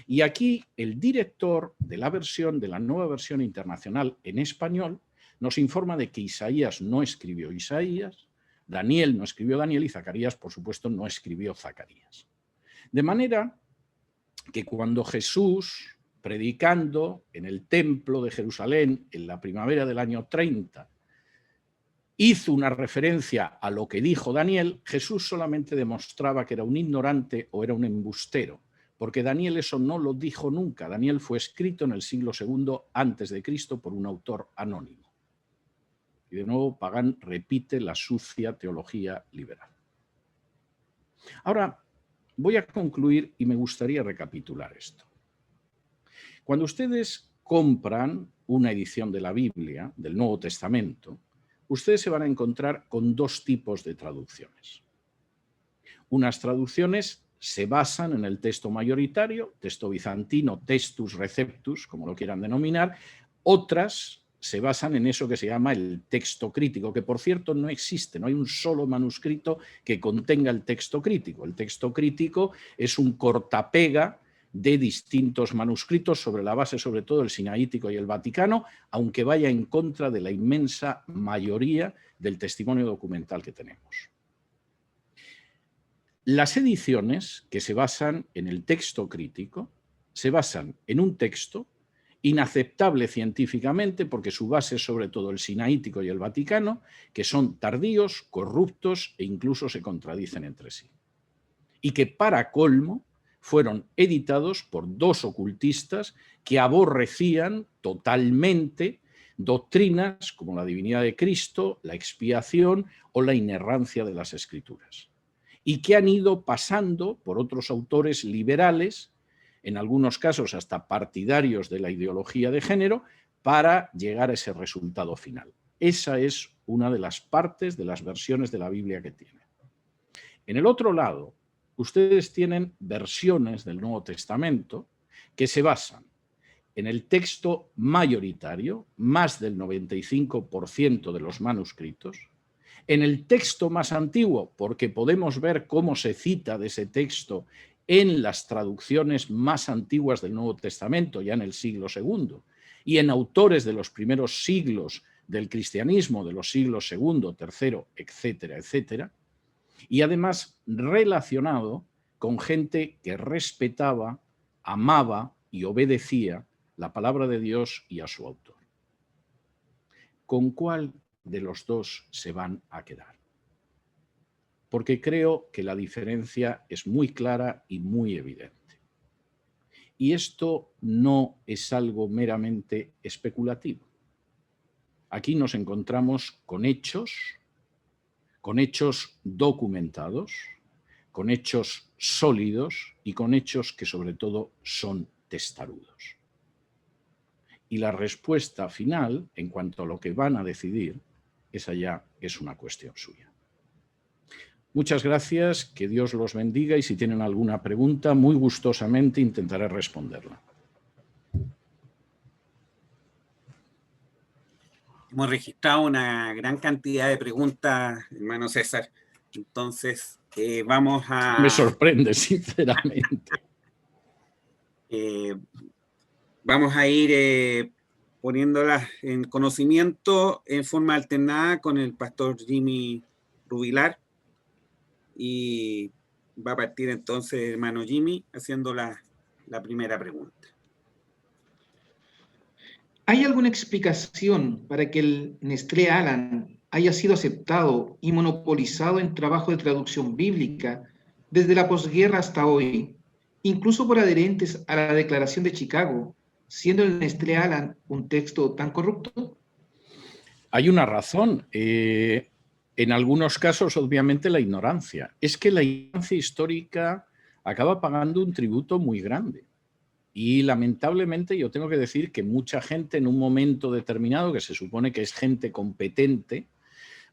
Y aquí el director de la nueva versión internacional en español nos informa de que Isaías no escribió Isaías, Daniel no escribió Daniel y Zacarías, por supuesto, no escribió Zacarías. De manera que cuando Jesús, predicando en el templo de Jerusalén en la primavera del año 30, hizo una referencia a lo que dijo Daniel, Jesús solamente demostraba que era un ignorante o era un embustero, porque Daniel eso no lo dijo nunca. Daniel fue escrito en el siglo II antes de Cristo por un autor anónimo. Y de nuevo Pagán repite la sucia teología liberal. Ahora voy a concluir y me gustaría recapitular esto. Cuando ustedes compran una edición de la Biblia, del Nuevo Testamento, ustedes se van a encontrar con dos tipos de traducciones. Unas traducciones se basan en el texto mayoritario, texto bizantino, textus receptus, como lo quieran denominar. Otras se basan en eso que se llama el texto crítico, que por cierto no existe, no hay un solo manuscrito que contenga el texto crítico. El texto crítico es un cortapega de distintos manuscritos sobre la base, sobre todo, del Sinaítico y el Vaticano, aunque vaya en contra de la inmensa mayoría del testimonio documental que tenemos. Las ediciones que se basan en el texto crítico se basan en un texto inaceptable científicamente porque su base es sobre todo el Sinaítico y el Vaticano, que son tardíos, corruptos e incluso se contradicen entre sí. Y que para colmo fueron editados por dos ocultistas que aborrecían totalmente doctrinas como la divinidad de Cristo, la expiación o la inerrancia de las Escrituras, y que han ido pasando por otros autores liberales, en algunos casos hasta partidarios de la ideología de género, para llegar a ese resultado final. Esa es una de las partes de las versiones de la Biblia que tienen. En el otro lado, ustedes tienen versiones del Nuevo Testamento que se basan en el texto mayoritario, más del 95% de los manuscritos, en el texto más antiguo, porque podemos ver cómo se cita de ese texto en las traducciones más antiguas del Nuevo Testamento, ya en el siglo II, y en autores de los primeros siglos del cristianismo, de los siglos II, III, etcétera, etcétera, y además relacionado con gente que respetaba, amaba y obedecía la palabra de Dios y a su autor. ¿Con cuál de los dos se van a quedar? Porque creo que la diferencia es muy clara y muy evidente. Y esto no es algo meramente especulativo. Aquí nos encontramos con hechos documentados, con hechos sólidos y con hechos que sobre todo son testarudos. Y la respuesta final, en cuanto a lo que van a decidir, esa ya es una cuestión suya. Muchas gracias, que Dios los bendiga y si tienen alguna pregunta, muy gustosamente intentaré responderla. Hemos registrado una gran cantidad de preguntas, hermano César. Entonces, vamos a... Me sorprende, sinceramente. Vamos a ir poniéndolas en conocimiento en forma alternada con el pastor Jimmy Rubilar. Y va a partir entonces, hermano Jimmy, haciendo la primera pregunta. ¿Hay alguna explicación para que el Nestlé Aland haya sido aceptado y monopolizado en trabajo de traducción bíblica desde la posguerra hasta hoy, incluso por adherentes a la Declaración de Chicago, siendo el Nestlé Aland un texto tan corrupto? Hay una razón. En algunos casos, obviamente, la ignorancia. Es que la ignorancia histórica acaba pagando un tributo muy grande. Y lamentablemente yo tengo que decir que mucha gente en un momento determinado, que se supone que es gente competente,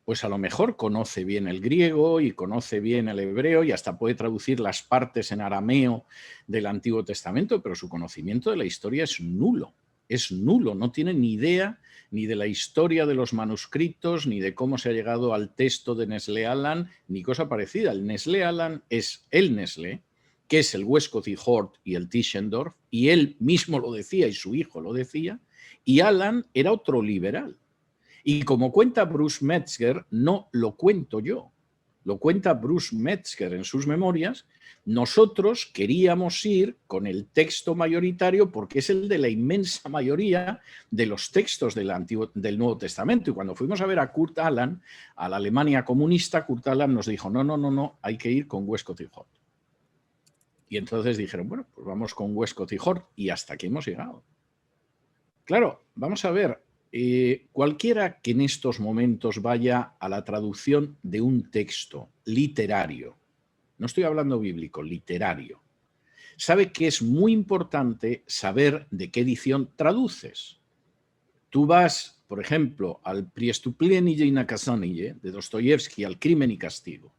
pues a lo mejor conoce bien el griego y conoce bien el hebreo y hasta puede traducir las partes en arameo del Antiguo Testamento, pero su conocimiento de la historia es nulo, no tiene ni idea ni de la historia de los manuscritos, ni de cómo se ha llegado al texto de Nestlé Aland, ni cosa parecida. El Nestlé Aland es el Nestlé, que es el Westcott y Hort y el Tischendorf, y él mismo lo decía y su hijo lo decía, y Aland era otro liberal. Y como cuenta Bruce Metzger, no lo cuento yo, lo cuenta Bruce Metzger en sus memorias. Nosotros queríamos ir con el texto mayoritario porque es el de la inmensa mayoría de los textos del Nuevo Testamento. Y cuando fuimos a ver a Kurt Aland, a la Alemania comunista, Kurt Aland nos dijo, no, hay que ir con Westcott y Hort. Y entonces dijeron, bueno, pues vamos con Westcott y Hort, y hasta aquí hemos llegado. Claro, vamos a ver, cualquiera que en estos momentos vaya a la traducción de un texto literario, no estoy hablando bíblico, literario, sabe que es muy importante saber de qué edición traduces. Tú vas, por ejemplo, al Priestuplenie y Naказonije de Dostoyevsky, al Crimen y Castigo,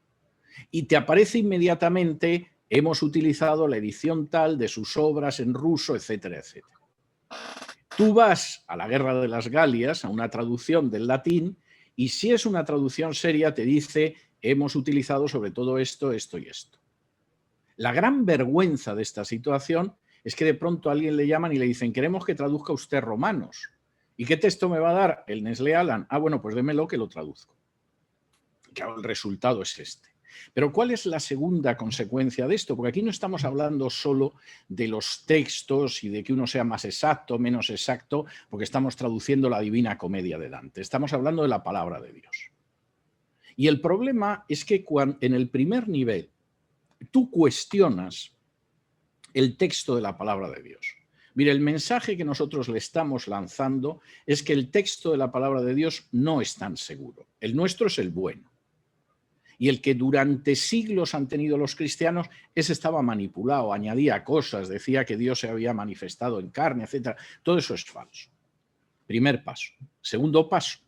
y te aparece inmediatamente, hemos utilizado la edición tal de sus obras en ruso, etcétera, etcétera. Tú vas a la Guerra de las Galias, a una traducción del latín, y si es una traducción seria te dice hemos utilizado sobre todo esto, esto y esto. La gran vergüenza de esta situación es que de pronto a alguien le llaman y le dicen queremos que traduzca usted Romanos. ¿Y qué texto me va a dar? El Nestlé Aland. Ah, bueno, pues démelo que lo traduzco. Claro, el resultado es este. Pero ¿cuál es la segunda consecuencia de esto? Porque aquí no estamos hablando solo de los textos y de que uno sea más exacto, menos exacto, porque estamos traduciendo la Divina Comedia de Dante. Estamos hablando de la palabra de Dios. Y el problema es que en el primer nivel tú cuestionas el texto de la palabra de Dios. Mire, el mensaje que nosotros le estamos lanzando es que el texto de la palabra de Dios no es tan seguro. El nuestro es el bueno. Y el que durante siglos han tenido los cristianos, ese estaba manipulado, añadía cosas, decía que Dios se había manifestado en carne, etc. Todo eso es falso. Primer paso. Segundo paso,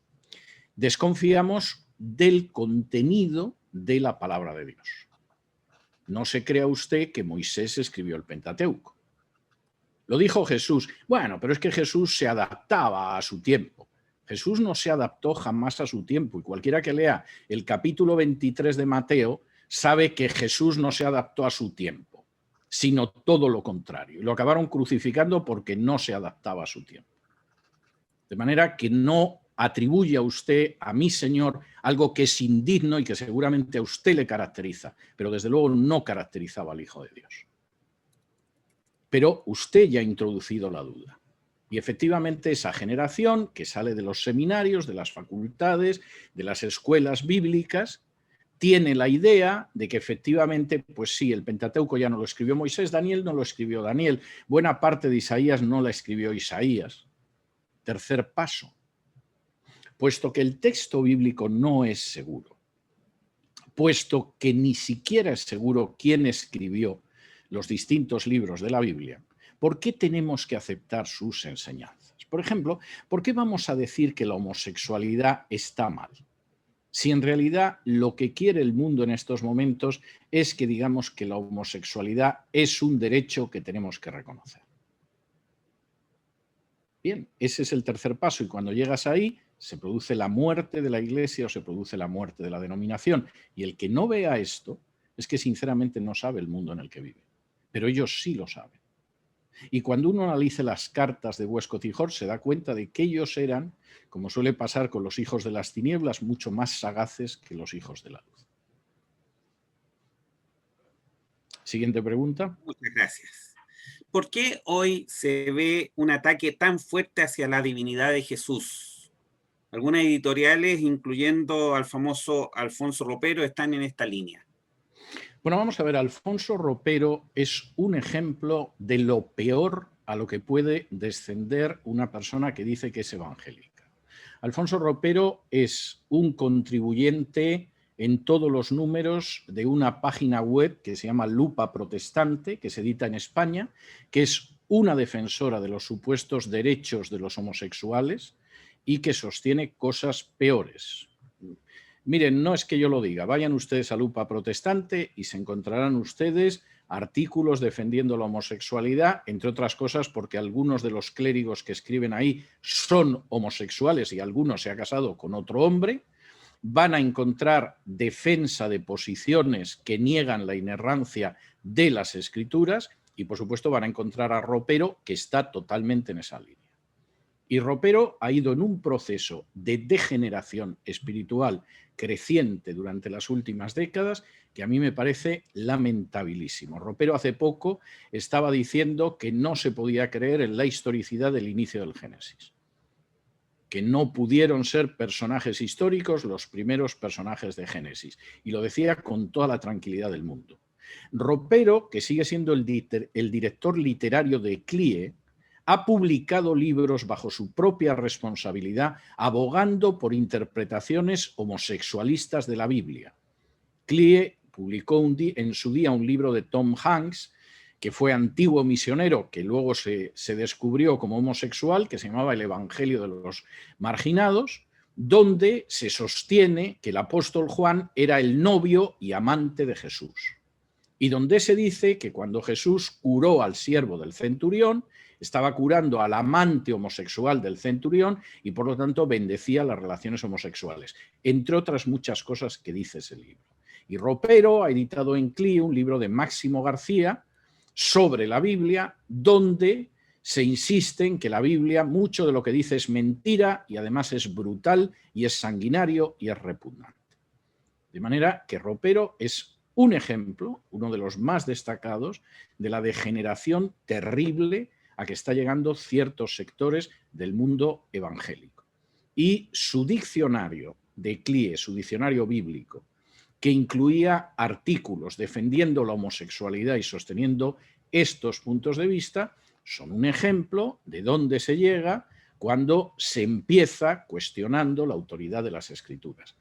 desconfiamos del contenido de la palabra de Dios. No se crea usted que Moisés escribió el Pentateuco. Lo dijo Jesús. Bueno, pero es que Jesús se adaptaba a su tiempo. Jesús no se adaptó jamás a su tiempo y cualquiera que lea el capítulo 23 de Mateo sabe que Jesús no se adaptó a su tiempo, sino todo lo contrario. Y lo acabaron crucificando porque no se adaptaba a su tiempo. De manera que no atribuye a usted, a mi Señor, algo que es indigno y que seguramente a usted le caracteriza, pero desde luego no caracterizaba al Hijo de Dios. Pero usted ya ha introducido la duda. Y efectivamente esa generación que sale de los seminarios, de las facultades, de las escuelas bíblicas, tiene la idea de que efectivamente, pues sí, el Pentateuco ya no lo escribió Moisés, Daniel no lo escribió Daniel, buena parte de Isaías no la escribió Isaías. Tercer paso, puesto que el texto bíblico no es seguro, puesto que ni siquiera es seguro quién escribió los distintos libros de la Biblia, ¿por qué tenemos que aceptar sus enseñanzas? Por ejemplo, ¿por qué vamos a decir que la homosexualidad está mal? Si en realidad lo que quiere el mundo en estos momentos es que digamos que la homosexualidad es un derecho que tenemos que reconocer. Bien, ese es el tercer paso y cuando llegas ahí se produce la muerte de la Iglesia o se produce la muerte de la denominación. Y el que no vea esto es que sinceramente no sabe el mundo en el que vive. Pero ellos sí lo saben. Y cuando uno analice las cartas de Westcott y Hort se da cuenta de que ellos eran, como suele pasar con los hijos de las tinieblas, mucho más sagaces que los hijos de la luz. Siguiente pregunta. Muchas gracias. ¿Por qué hoy se ve un ataque tan fuerte hacia la divinidad de Jesús? Algunas editoriales, incluyendo al famoso Alfonso Ropero, están en esta línea. Bueno, vamos a ver, Alfonso Ropero es un ejemplo de lo peor a lo que puede descender una persona que dice que es evangélica. Alfonso Ropero es un contribuyente en todos los números de una página web que se llama Lupa Protestante, que se edita en España, que es una defensora de los supuestos derechos de los homosexuales y que sostiene cosas peores. Miren, no es que yo lo diga, vayan ustedes a Lupa Protestante y se encontrarán ustedes artículos defendiendo la homosexualidad, entre otras cosas porque algunos de los clérigos que escriben ahí son homosexuales y algunos se ha casado con otro hombre. Van a encontrar defensa de posiciones que niegan la inerrancia de las Escrituras y, por supuesto, van a encontrar a Ropero, que está totalmente en esa línea. Y Ropero ha ido en un proceso de degeneración espiritual creciente durante las últimas décadas que a mí me parece lamentabilísimo. Ropero hace poco estaba diciendo que no se podía creer en la historicidad del inicio del Génesis, que no pudieron ser personajes históricos los primeros personajes de Génesis, y lo decía con toda la tranquilidad del mundo. Ropero, que sigue siendo el director literario de CLIE, ha publicado libros bajo su propia responsabilidad abogando por interpretaciones homosexualistas de la Biblia. CLIE publicó en su día un libro de Tom Hanks, que fue antiguo misionero, que luego se descubrió como homosexual, que se llamaba El Evangelio de los Marginados, donde se sostiene que el apóstol Juan era el novio y amante de Jesús. Y donde se dice que cuando Jesús curó al siervo del centurión, estaba curando al amante homosexual del centurión y por lo tanto bendecía las relaciones homosexuales, entre otras muchas cosas que dice ese libro. Y Ropero ha editado en CLIE un libro de Máximo García sobre la Biblia, donde se insiste en que la Biblia, mucho de lo que dice es mentira y además es brutal y es sanguinario y es repugnante. De manera que Ropero es un ejemplo, uno de los más destacados, de la degeneración terrible a que está llegando ciertos sectores del mundo evangélico. Y su diccionario de CLIE, su diccionario bíblico, que incluía artículos defendiendo la homosexualidad y sosteniendo estos puntos de vista, son un ejemplo de dónde se llega cuando se empieza cuestionando la autoridad de las Escrituras.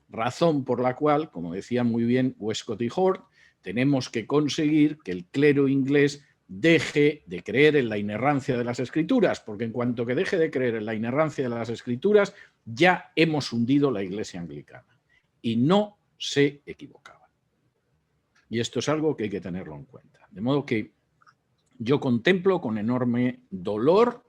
Razón por la cual, como decía muy bien Westcott y Hort, tenemos que conseguir que el clero inglés deje de creer en la inerrancia de las Escrituras, porque en cuanto que deje de creer en la inerrancia de las Escrituras, ya hemos hundido la Iglesia anglicana. Y no se equivocaba. Y esto es algo que hay que tenerlo en cuenta. De modo que yo contemplo con enorme dolor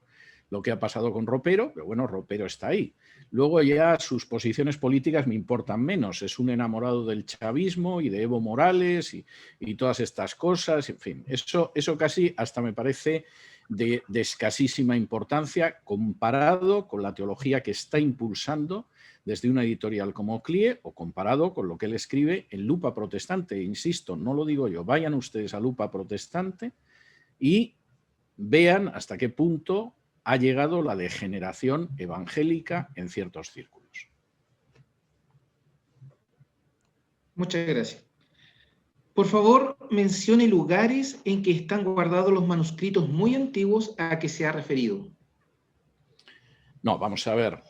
lo que ha pasado con Ropero, pero bueno, Ropero está ahí. Luego ya sus posiciones políticas me importan menos. Es un enamorado del chavismo y de Evo Morales y todas estas cosas. En fin, eso casi hasta me parece de escasísima importancia comparado con la teología que está impulsando desde una editorial como CLIE o comparado con lo que él escribe en Lupa Protestante. Insisto, no lo digo yo, vayan ustedes a Lupa Protestante y vean hasta qué punto ha llegado la degeneración evangélica en ciertos círculos. Muchas gracias. Por favor, mencione lugares en que están guardados los manuscritos muy antiguos a que se ha referido. No, vamos a ver.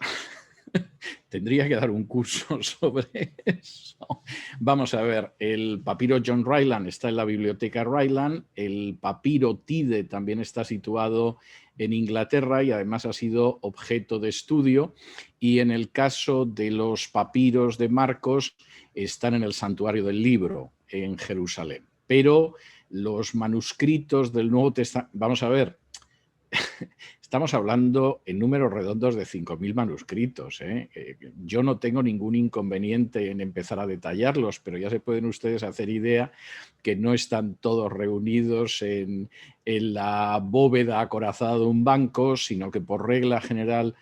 Tendría que dar un curso sobre eso. Vamos a ver, el papiro John Ryland está en la biblioteca Ryland, el papiro Tide también está situado en Inglaterra y además ha sido objeto de estudio, y en el caso de los papiros de Marcos están en el Santuario del Libro en Jerusalén. Pero los manuscritos del Nuevo Testamento, vamos a ver, estamos hablando en números redondos de 5.000 manuscritos. Yo no tengo ningún inconveniente en empezar a detallarlos, pero ya se pueden ustedes hacer idea que no están todos reunidos en la bóveda acorazada de un banco, sino que por regla general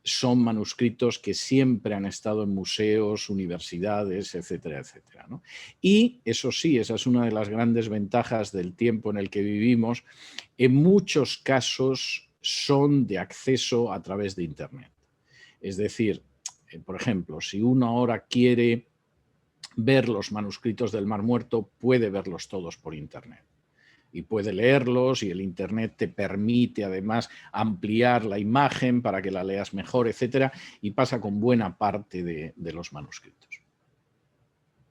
son manuscritos que siempre han estado en museos, universidades, etcétera, etcétera, ¿no? Y eso sí, esa es una de las grandes ventajas del tiempo en el que vivimos. En muchos casos son de acceso a través de Internet. Es decir, por ejemplo, si uno ahora quiere ver los manuscritos del Mar Muerto, puede verlos todos por Internet. Y puede leerlos y el Internet te permite además ampliar la imagen para que la leas mejor, etcétera, y pasa con buena parte de los manuscritos.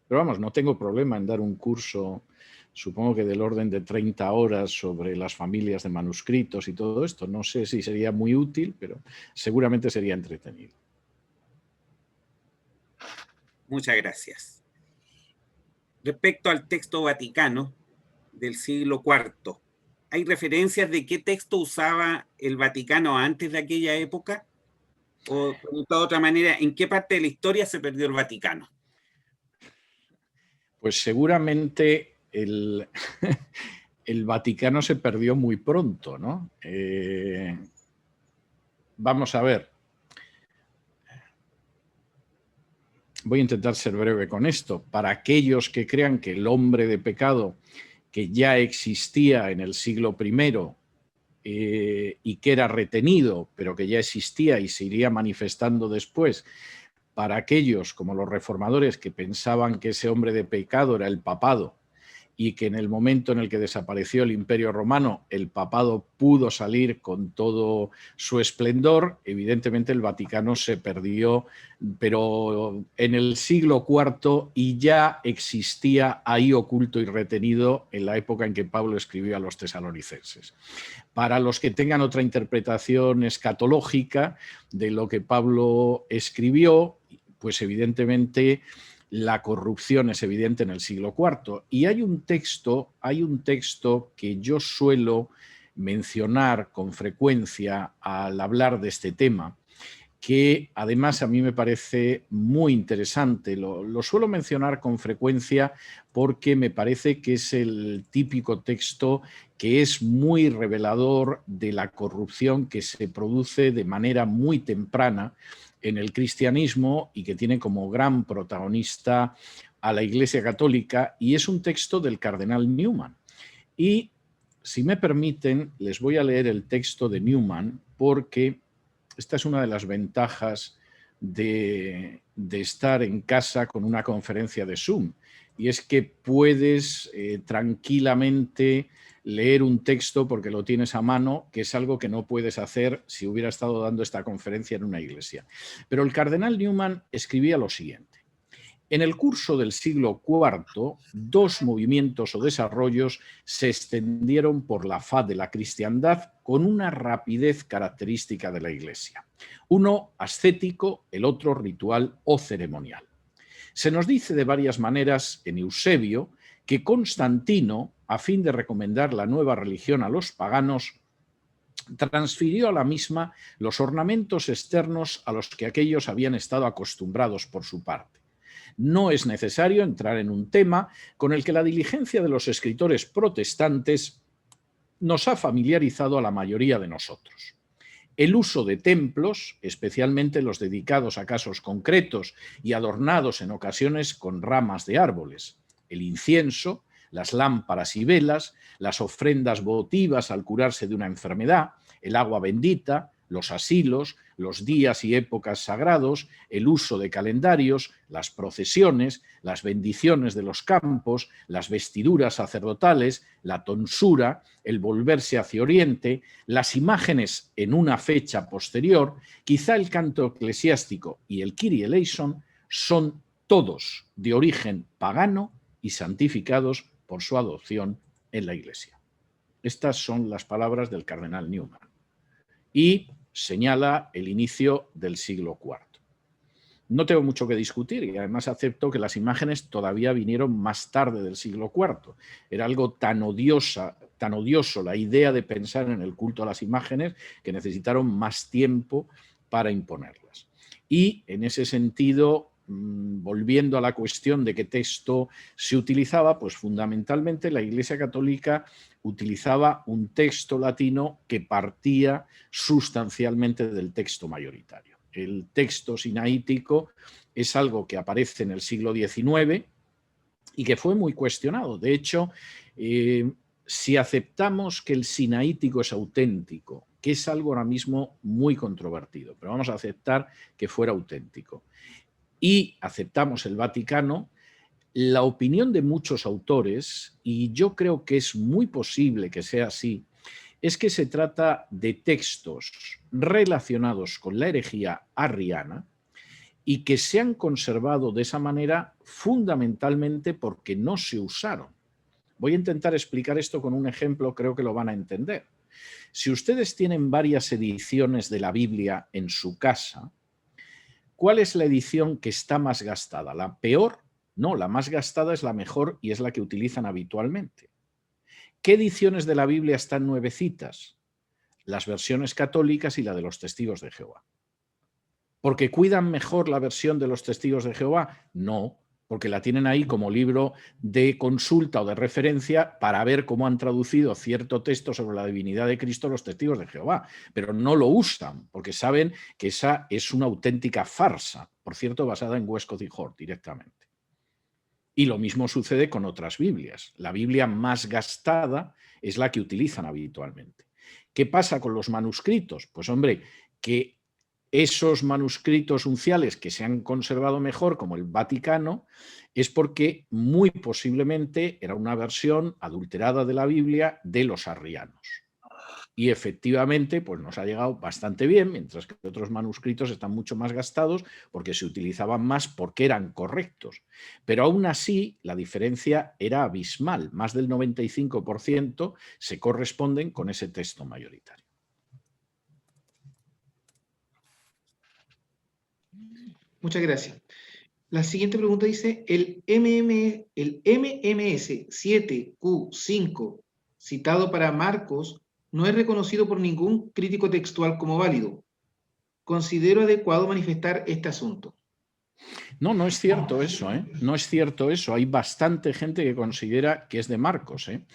Pero vamos, no tengo problema en dar un curso, supongo que del orden de 30 horas sobre las familias de manuscritos y todo esto. No sé si sería muy útil, pero seguramente sería entretenido. Muchas gracias. Respecto al texto vaticano del siglo IV, ¿hay referencias de qué texto usaba el Vaticano antes de aquella época? O, de otra manera, ¿en qué parte de la historia se perdió el Vaticano? Pues seguramente el Vaticano se perdió muy pronto, ¿no? Vamos a ver. Voy a intentar ser breve con esto. Para aquellos que crean que el hombre de pecado que ya existía en el siglo I y que era retenido, pero que ya existía y se iría manifestando después, para aquellos como los reformadores que pensaban que ese hombre de pecado era el papado y que en el momento en el que desapareció el Imperio Romano, el papado pudo salir con todo su esplendor. Evidentemente el Vaticano se perdió, pero en el siglo IV y ya existía ahí oculto y retenido en la época en que Pablo escribió a los tesalonicenses. Para los que tengan otra interpretación escatológica de lo que Pablo escribió, pues evidentemente la corrupción es evidente en el siglo IV. Y hay un texto que yo suelo mencionar con frecuencia al hablar de este tema, que además a mí me parece muy interesante. Lo suelo mencionar con frecuencia porque me parece que es el típico texto que es muy revelador de la corrupción que se produce de manera muy temprana en el cristianismo y que tiene como gran protagonista a la Iglesia Católica, y es un texto del cardenal Newman. Y si me permiten, les voy a leer el texto de Newman porque esta es una de las ventajas de estar en casa con una conferencia de Zoom, y es que puedes tranquilamente leer un texto porque lo tienes a mano, que es algo que no puedes hacer si hubiera estado dando esta conferencia en una iglesia. Pero el cardenal Newman escribía lo siguiente: en el curso del siglo IV, dos movimientos o desarrollos se extendieron por la faz de la cristiandad con una rapidez característica de la Iglesia. Uno ascético, el otro ritual o ceremonial. Se nos dice de varias maneras en Eusebio que Constantino, a fin de recomendar la nueva religión a los paganos, transfirió a la misma los ornamentos externos a los que aquellos habían estado acostumbrados por su parte. No es necesario entrar en un tema con el que la diligencia de los escritores protestantes nos ha familiarizado a la mayoría de nosotros. El uso de templos, especialmente los dedicados a casos concretos y adornados en ocasiones con ramas de árboles. El incienso, las lámparas y velas, las ofrendas votivas al curarse de una enfermedad, el agua bendita, los asilos, los días y épocas sagrados, el uso de calendarios, las procesiones, las bendiciones de los campos, las vestiduras sacerdotales, la tonsura, el volverse hacia Oriente, las imágenes en una fecha posterior, quizá el canto eclesiástico y el Kyrie eleison son todos de origen pagano y santificados por su adopción en la Iglesia. Estas son las palabras del cardenal Newman. Y señala el inicio del siglo IV. No tengo mucho que discutir y además acepto que las imágenes todavía vinieron más tarde del siglo IV. Era algo tan odioso la idea de pensar en el culto a las imágenes que necesitaron más tiempo para imponerlas. Y en ese sentido, volviendo a la cuestión de qué texto se utilizaba, pues fundamentalmente la Iglesia Católica utilizaba un texto latino que partía sustancialmente del texto mayoritario. El texto sinaítico es algo que aparece en el siglo XIX y que fue muy cuestionado. De hecho, si aceptamos que el sinaítico es auténtico, que es algo ahora mismo muy controvertido, pero vamos a aceptar que fuera auténtico, y aceptamos el Vaticano, la opinión de muchos autores, y yo creo que es muy posible que sea así, es que se trata de textos relacionados con la herejía arriana y que se han conservado de esa manera fundamentalmente porque no se usaron. Voy a intentar explicar esto con un ejemplo, creo que lo van a entender. Si ustedes tienen varias ediciones de la Biblia en su casa, ¿Cuál es la edición que está más gastada? ¿La peor? No, la más gastada es la mejor y es la que utilizan habitualmente. ¿Qué ediciones de la Biblia están nuevecitas? Las versiones católicas y la de los Testigos de Jehová. ¿Porque cuidan mejor la versión de los Testigos de Jehová? No, porque la tienen ahí como libro de consulta o de referencia para ver cómo han traducido cierto texto sobre la divinidad de Cristo los Testigos de Jehová, pero no lo usan porque saben que esa es una auténtica farsa, por cierto, basada en Westcott y Hort directamente. Y lo mismo sucede con otras Biblias. La Biblia más gastada es la que utilizan habitualmente. ¿Qué pasa con los manuscritos? Pues hombre, que esos manuscritos unciales que se han conservado mejor, como el Vaticano, es porque muy posiblemente era una versión adulterada de la Biblia de los arrianos. Y efectivamente, pues nos ha llegado bastante bien, mientras que otros manuscritos están mucho más gastados porque se utilizaban más porque eran correctos. Pero aún así, la diferencia era abismal. Más del 95% se corresponden con ese texto mayoritario. Muchas gracias. La siguiente pregunta dice, el MMS 7Q5 citado para Marcos no es reconocido por ningún crítico textual como válido. Considero adecuado manifestar este asunto. No, no es cierto eso, ¿eh? No es cierto eso. Hay bastante gente que considera que es de Marcos, ¿eh?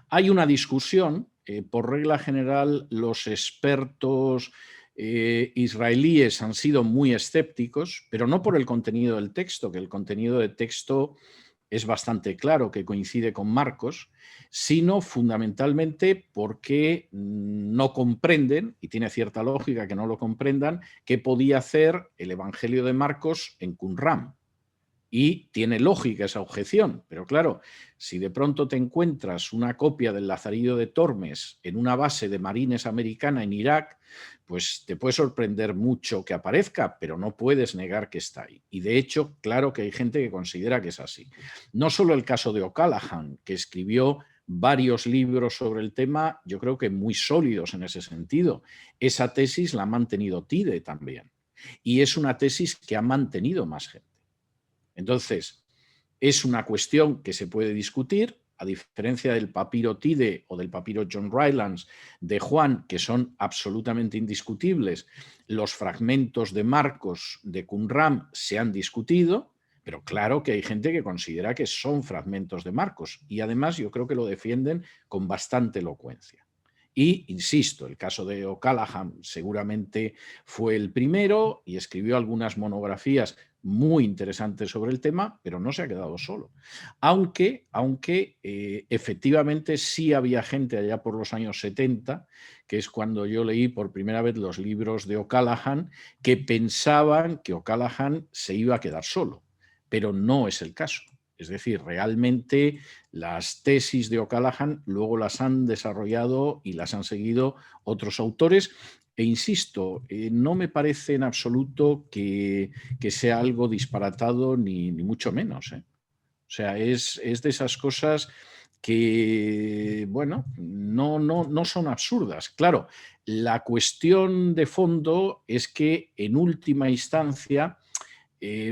Hay una discusión, por regla general, los expertos israelíes han sido muy escépticos, pero no por el contenido del texto, que el contenido del texto es bastante claro que coincide con Marcos, sino fundamentalmente porque no comprenden, y tiene cierta lógica que no lo comprendan, qué podía hacer el Evangelio de Marcos en Qumran. Y tiene lógica esa objeción, pero claro, si de pronto te encuentras una copia del Lazarillo de Tormes en una base de marines americana en Irak, pues te puede sorprender mucho que aparezca, pero no puedes negar que está ahí. Y de hecho, claro que hay gente que considera que es así. No solo el caso de O'Callaghan, que escribió varios libros sobre el tema, yo creo que muy sólidos en ese sentido. Esa tesis la ha mantenido Tide también. Y es una tesis que ha mantenido más gente. Entonces, es una cuestión que se puede discutir, a diferencia del papiro Tide o del papiro John Rylands de Juan, que son absolutamente indiscutibles. Los fragmentos de Marcos de Qumran se han discutido, pero claro que hay gente que considera que son fragmentos de Marcos y además yo creo que lo defienden con bastante elocuencia. Y, insisto, el caso de O'Callaghan seguramente fue el primero y escribió algunas monografías muy interesantes sobre el tema, pero no se ha quedado solo. Aunque efectivamente sí había gente allá por los años 70, que es cuando yo leí por primera vez los libros de O'Callaghan, que pensaban que O'Callaghan se iba a quedar solo, pero no es el caso. Es decir, realmente las tesis de O'Callaghan luego las han desarrollado y las han seguido otros autores. E insisto, no me parece en absoluto que sea algo disparatado ni mucho menos. O sea, es de esas cosas que, bueno, no son absurdas. Claro, la cuestión de fondo es que en última instancia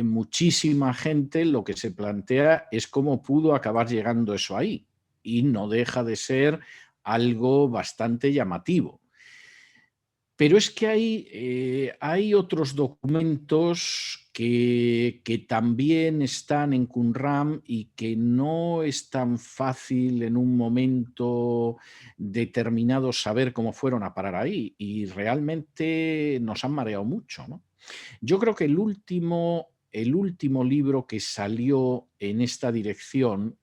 muchísima gente lo que se plantea es cómo pudo acabar llegando eso ahí. Y no deja de ser algo bastante llamativo. Pero es que hay otros documentos que también están en Qumran y que no es tan fácil en un momento determinado saber cómo fueron a parar ahí. Y realmente nos han mareado mucho, ¿no? Yo creo que el último libro que salió en esta dirección,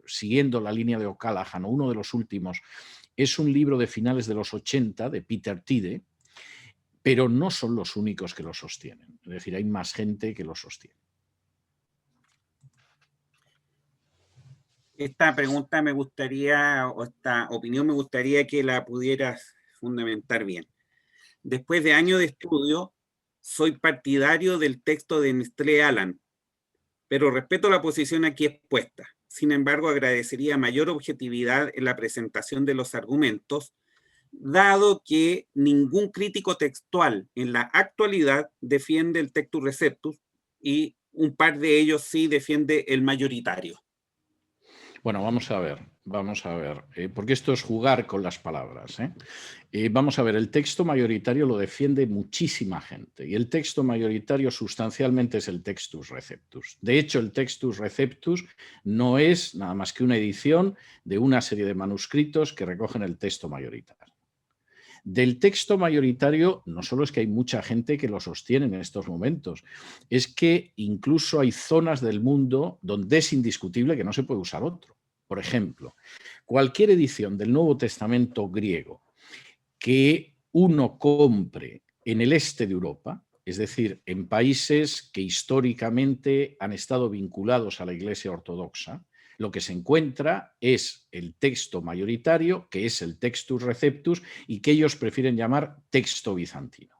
siguiendo la línea de O'Callaghan, o uno de los últimos, es un libro de finales de los 80 de Peter Tide, pero no son los únicos que lo sostienen. Es decir, hay más gente que lo sostiene. Esta pregunta me gustaría, o esta opinión me gustaría que la pudieras fundamentar bien. Después de años de estudio, soy partidario del texto de Nestlé Aland, pero respeto la posición aquí expuesta. Sin embargo, agradecería mayor objetividad en la presentación de los argumentos, dado que ningún crítico textual en la actualidad defiende el Textus Receptus y un par de ellos sí defiende el mayoritario. Bueno, vamos a ver, porque esto es jugar con las palabras. Vamos a ver, el texto mayoritario lo defiende muchísima gente y el texto mayoritario sustancialmente es el Textus Receptus. De hecho, el Textus Receptus no es nada más que una edición de una serie de manuscritos que recogen el texto mayoritario. Del texto mayoritario no solo es que hay mucha gente que lo sostiene en estos momentos, es que incluso hay zonas del mundo donde es indiscutible que no se puede usar otro. Por ejemplo, cualquier edición del Nuevo Testamento griego que uno compre en el este de Europa, es decir, en países que históricamente han estado vinculados a la Iglesia Ortodoxa, lo que se encuentra es el texto mayoritario, que es el Textus Receptus, y que ellos prefieren llamar texto bizantino.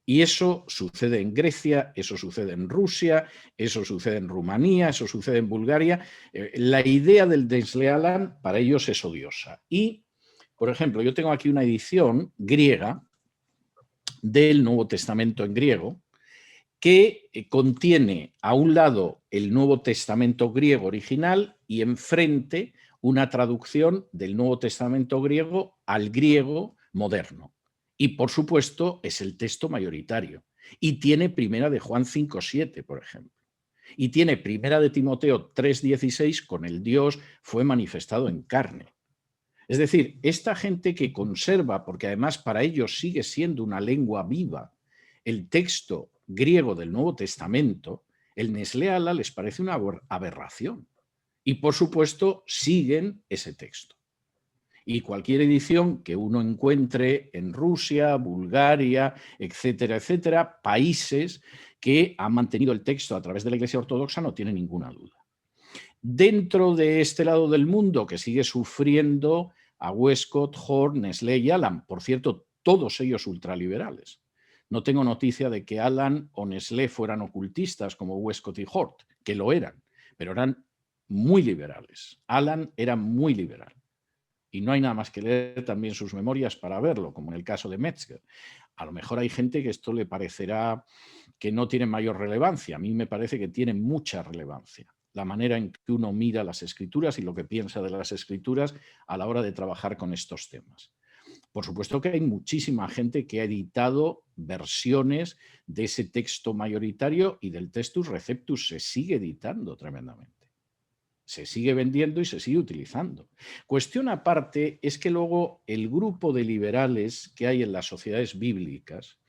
Y eso sucede en Grecia, eso sucede en Rusia, eso sucede en Rumanía, eso sucede en Bulgaria. La idea del Nestlé Aland para ellos es odiosa. Y, por ejemplo, yo tengo aquí una edición griega del Nuevo Testamento en griego, que contiene a un lado el Nuevo Testamento griego original y enfrente una traducción del Nuevo Testamento griego al griego moderno. Y, por supuesto, es el texto mayoritario. Y tiene Primera de Juan 5:7, por ejemplo. Y tiene Primera de Timoteo 3:16, con el Dios fue manifestado en carne. Es decir, esta gente que conserva, porque además para ellos sigue siendo una lengua viva, el texto griego del Nuevo Testamento, el Nestlé Aland les parece una aberración. Y por supuesto siguen ese texto. Y cualquier edición que uno encuentre en Rusia, Bulgaria, etcétera, etcétera, países que han mantenido el texto a través de la Iglesia Ortodoxa, no tiene ninguna duda. Dentro de este lado del mundo que sigue sufriendo a Westcott, Hort, Nestlé y Aland, por cierto, todos ellos ultraliberales. No tengo noticia de que Aland o Nestlé fueran ocultistas como Westcott y Hort, que lo eran, pero eran muy liberales. Aland era muy liberal. Y no hay nada más que leer también sus memorias para verlo, como en el caso de Metzger. A lo mejor hay gente que esto le parecerá que no tiene mayor relevancia. A mí me parece que tiene mucha relevancia la manera en que uno mira las escrituras y lo que piensa de las escrituras a la hora de trabajar con estos temas. Por supuesto que hay muchísima gente que ha editado versiones de ese texto mayoritario y del Textus Receptus se sigue editando tremendamente. Se sigue vendiendo y se sigue utilizando. Cuestión aparte es que luego el grupo de liberales que hay en las sociedades bíblicas,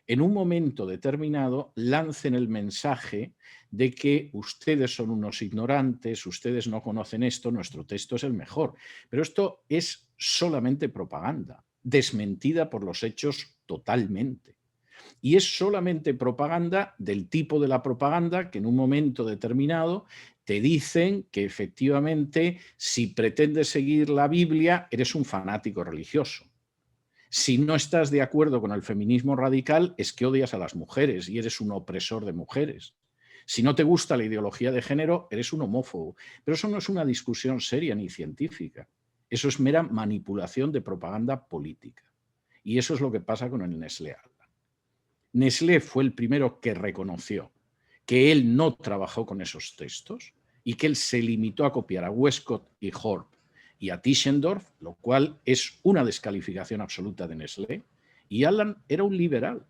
en un momento determinado, lancen el mensaje de que ustedes son unos ignorantes, ustedes no conocen esto, nuestro texto es el mejor. Pero esto es solamente propaganda, desmentida por los hechos totalmente. Y es solamente propaganda del tipo de la propaganda que en un momento determinado te dicen que efectivamente si pretendes seguir la Biblia eres un fanático religioso. Si no estás de acuerdo con el feminismo radical es que odias a las mujeres y eres un opresor de mujeres. Si no te gusta la ideología de género eres un homófobo. Pero eso no es una discusión seria ni científica. Eso es mera manipulación de propaganda política. Y eso es lo que pasa con el Nestlé Aland. Nestlé fue el primero que reconoció que él no trabajó con esos textos y que él se limitó a copiar a Westcott y Hort y a Tischendorf, lo cual es una descalificación absoluta de Nestlé. Y Aland era un liberal.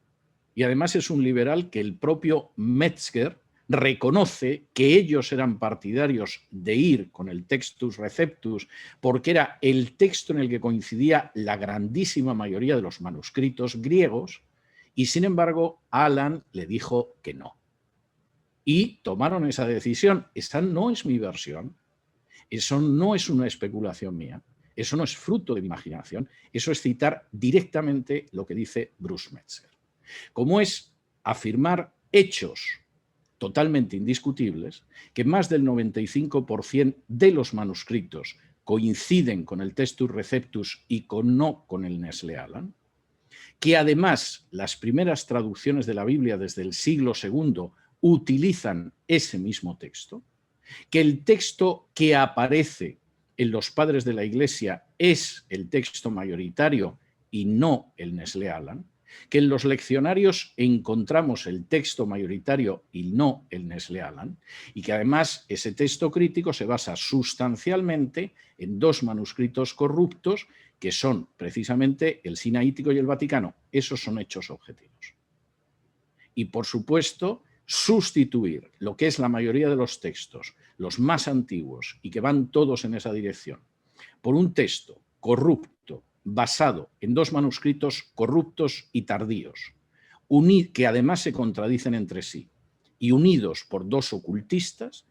Y además es un liberal que el propio Metzger reconoce que ellos eran partidarios de ir con el Textus Receptus porque era el texto en el que coincidía la grandísima mayoría de los manuscritos griegos. Y sin embargo, Aland le dijo que no. Y tomaron esa decisión. Esta no es mi versión. Eso no es una especulación mía. Eso no es fruto de mi imaginación. Eso es citar directamente lo que dice Bruce Metzger. Como es afirmar hechos totalmente indiscutibles, que más del 95% de los manuscritos coinciden con el Textus Receptus y no con el Nestlé Aland, que además las primeras traducciones de la Biblia desde el siglo II utilizan ese mismo texto, que el texto que aparece en los padres de la Iglesia es el texto mayoritario y no el Nestlé Aland, que en los leccionarios encontramos el texto mayoritario y no el Nestlé Aland, y que además ese texto crítico se basa sustancialmente en dos manuscritos corruptos que son precisamente el Sinaítico y el Vaticano. Esos son hechos objetivos. Y por supuesto, sustituir lo que es la mayoría de los textos, los más antiguos y que van todos en esa dirección, por un texto corrupto, basado en dos manuscritos corruptos y tardíos, que además se contradicen entre sí, y unidos por dos ocultistas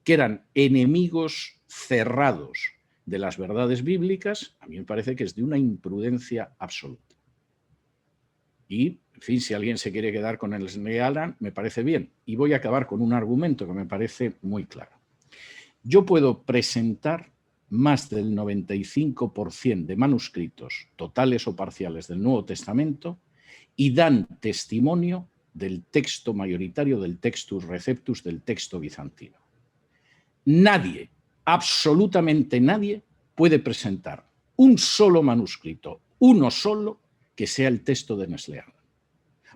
que eran enemigos cerrados de las verdades bíblicas, a mí me parece que es de una imprudencia absoluta. Y, en fin, si alguien se quiere quedar con el Nestlé Aland, me parece bien. Y voy a acabar con un argumento que me parece muy claro. Yo puedo presentar más del 95% de manuscritos totales o parciales del Nuevo Testamento y dan testimonio del texto mayoritario, del Textus Receptus, del texto bizantino. Nadie, absolutamente nadie, puede presentar un solo manuscrito, uno solo, que sea el texto de Nestlé Aland.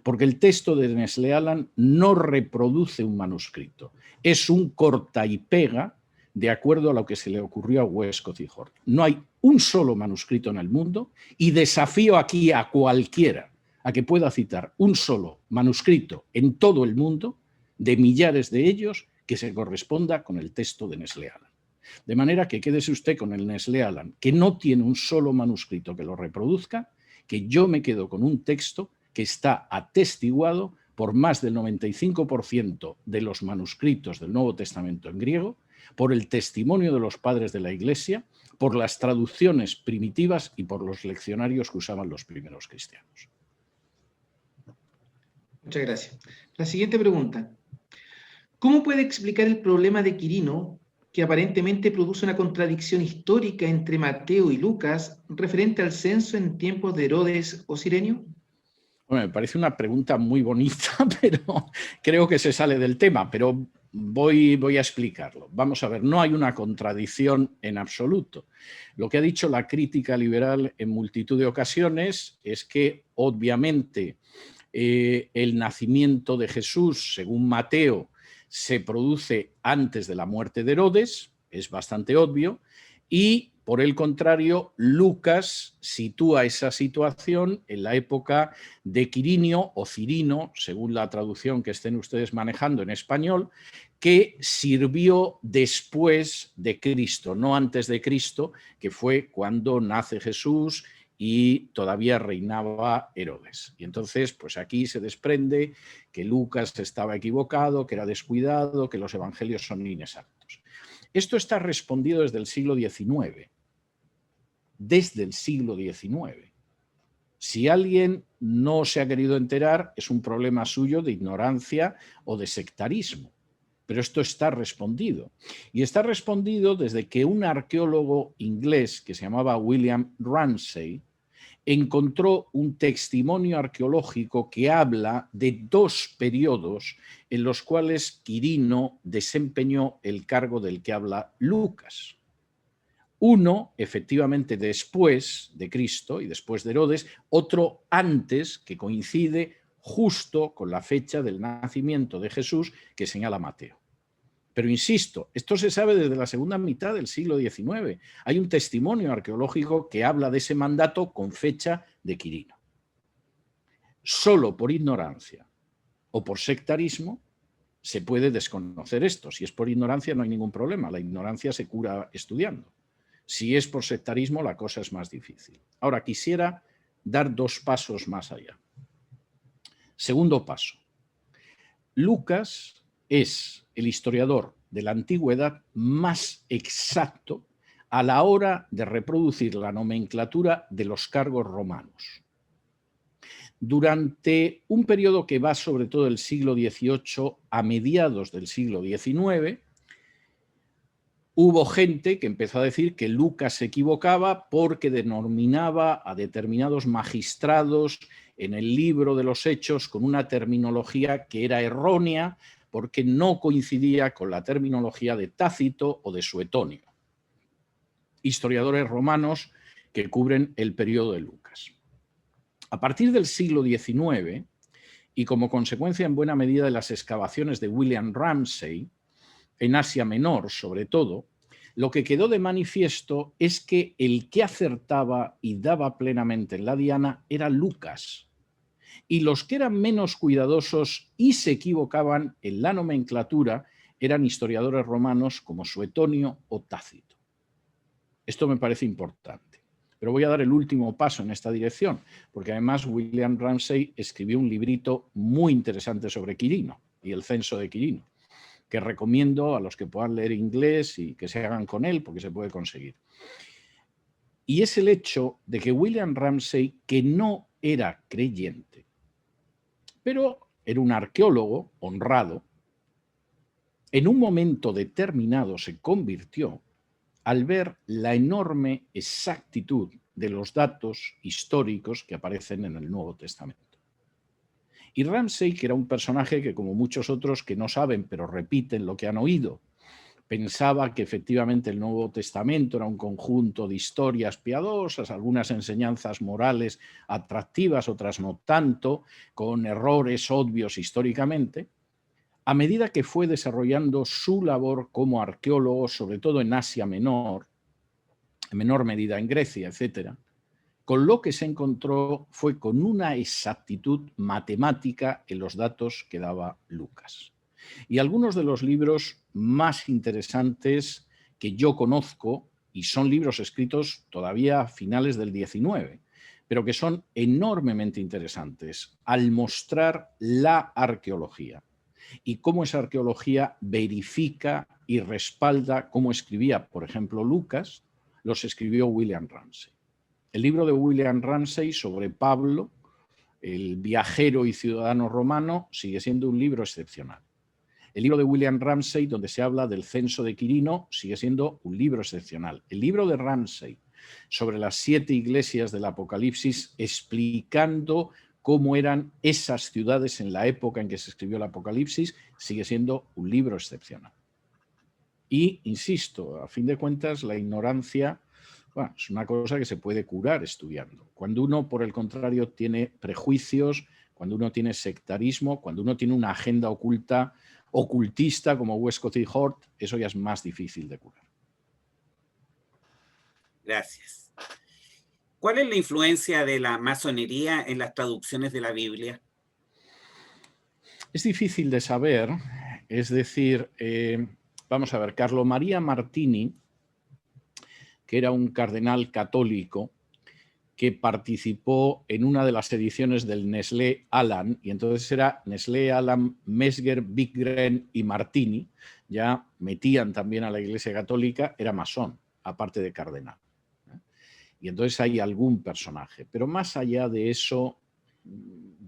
Porque el texto de Nestlé Aland no reproduce un manuscrito, es un corta y pega de acuerdo a lo que se le ocurrió a Westcott y Hort. No hay un solo manuscrito en el mundo y desafío aquí a cualquiera a que pueda citar un solo manuscrito en todo el mundo, de millares de ellos, que se corresponda con el texto de Nestlé Aland. De manera que quédese usted con el Nestlé Aland, que no tiene un solo manuscrito que lo reproduzca, que yo me quedo con un texto que está atestiguado por más del 95% de los manuscritos del Nuevo Testamento en griego, por el testimonio de los padres de la Iglesia, por las traducciones primitivas y por los leccionarios que usaban los primeros cristianos. Muchas gracias. La siguiente pregunta. ¿Cómo puede explicar el problema de Quirino, que aparentemente produce una contradicción histórica entre Mateo y Lucas referente al censo en tiempos de Herodes o Cirenio? Bueno, me parece una pregunta muy bonita, pero creo que se sale del tema, pero voy a explicarlo. Vamos a ver, no hay una contradicción en absoluto. Lo que ha dicho la crítica liberal en multitud de ocasiones es que, obviamente, el nacimiento de Jesús, según Mateo, se produce antes de la muerte de Herodes, es bastante obvio, y por el contrario, Lucas sitúa esa situación en la época de Quirinio o Cirino, según la traducción que estén ustedes manejando en español, que sirvió después de Cristo, no antes de Cristo, que fue cuando nace Jesús y todavía reinaba Herodes. Y entonces, pues aquí se desprende que Lucas estaba equivocado, que era descuidado, que los evangelios son inexactos. Esto está respondido desde el siglo XIX. Desde el siglo XIX. Si alguien no se ha querido enterar, es un problema suyo de ignorancia o de sectarismo. Pero esto está respondido. Y está respondido desde que un arqueólogo inglés que se llamaba William Ramsay encontró un testimonio arqueológico que habla de dos periodos en los cuales Quirino desempeñó el cargo del que habla Lucas. Uno, efectivamente, después de Cristo y después de Herodes, otro antes, que coincide justo con la fecha del nacimiento de Jesús que señala Mateo. Pero insisto, esto se sabe desde la segunda mitad del siglo XIX. Hay un testimonio arqueológico que habla de ese mandato con fecha de Quirino. Solo por ignorancia o por sectarismo se puede desconocer esto. Si es por ignorancia no hay ningún problema, la ignorancia se cura estudiando. Si es por sectarismo la cosa es más difícil. Ahora quisiera dar dos pasos más allá. Segundo paso. Lucas es el historiador de la antigüedad más exacto a la hora de reproducir la nomenclatura de los cargos romanos. Durante un periodo que va sobre todo del siglo XVIII a mediados del siglo XIX, hubo gente que empezó a decir que Lucas se equivocaba porque denominaba a determinados magistrados en el libro de los Hechos con una terminología que era errónea porque no coincidía con la terminología de Tácito o de Suetonio. historiadores romanos que cubren el periodo de Lucas. A partir del siglo XIX, y como consecuencia en buena medida de las excavaciones de William Ramsay, en Asia Menor sobre todo, lo que quedó de manifiesto es que el que acertaba y daba plenamente en la diana era Lucas, y los que eran menos cuidadosos y se equivocaban en la nomenclatura eran historiadores romanos como Suetonio o Tácito. Esto me parece importante. Pero voy a dar el último paso en esta dirección, porque además William Ramsay escribió un librito muy interesante sobre Quirino y el censo de Quirino, que recomiendo a los que puedan leer inglés y que se hagan con él, porque se puede conseguir. Y es el hecho de que William Ramsay, que no era creyente, pero era un arqueólogo honrado, en un momento determinado se convirtió al ver la enorme exactitud de los datos históricos que aparecen en el Nuevo Testamento. Y Ramsay, que era un personaje que, como muchos otros que no saben, pero repiten lo que han oído, pensaba que efectivamente el Nuevo Testamento era un conjunto de historias piadosas, algunas enseñanzas morales atractivas, otras no tanto, con errores obvios históricamente. A medida que fue desarrollando su labor como arqueólogo, sobre todo en Asia Menor, en menor medida en Grecia, etc., con lo que se encontró fue con una exactitud matemática en los datos que daba Lucas. Y algunos de los libros más interesantes que yo conozco, y son libros escritos todavía a finales del XIX, pero que son enormemente interesantes al mostrar la arqueología y cómo esa arqueología verifica y respalda cómo escribía, por ejemplo, Lucas, los escribió William Ramsay. El libro de William Ramsay sobre Pablo, el viajero y ciudadano romano, sigue siendo un libro excepcional. El libro de William Ramsay, donde se habla del censo de Quirino, sigue siendo un libro excepcional. El libro de Ramsay sobre las 7 iglesias del Apocalipsis, explicando cómo eran esas ciudades en la época en que se escribió el Apocalipsis, sigue siendo un libro excepcional. Y, insisto, a fin de cuentas, la ignorancia, bueno, es una cosa que se puede curar estudiando. Cuando uno, por el contrario, tiene prejuicios, cuando uno tiene sectarismo, cuando uno tiene una agenda ocultista como Westcott y Hort, eso ya es más difícil de curar. Gracias. ¿Cuál es la influencia de la masonería en las traducciones de la Biblia? Es difícil de saber, es decir, vamos a ver, Carlo Maria Martini, que era un cardenal católico que participó en una de las ediciones del Nestlé Aland, y entonces era Nestlé Aland, Mesger, Wigren y Martini, ya metían también a la Iglesia Católica, era masón, aparte de cardenal. Y entonces hay algún personaje, pero más allá de eso,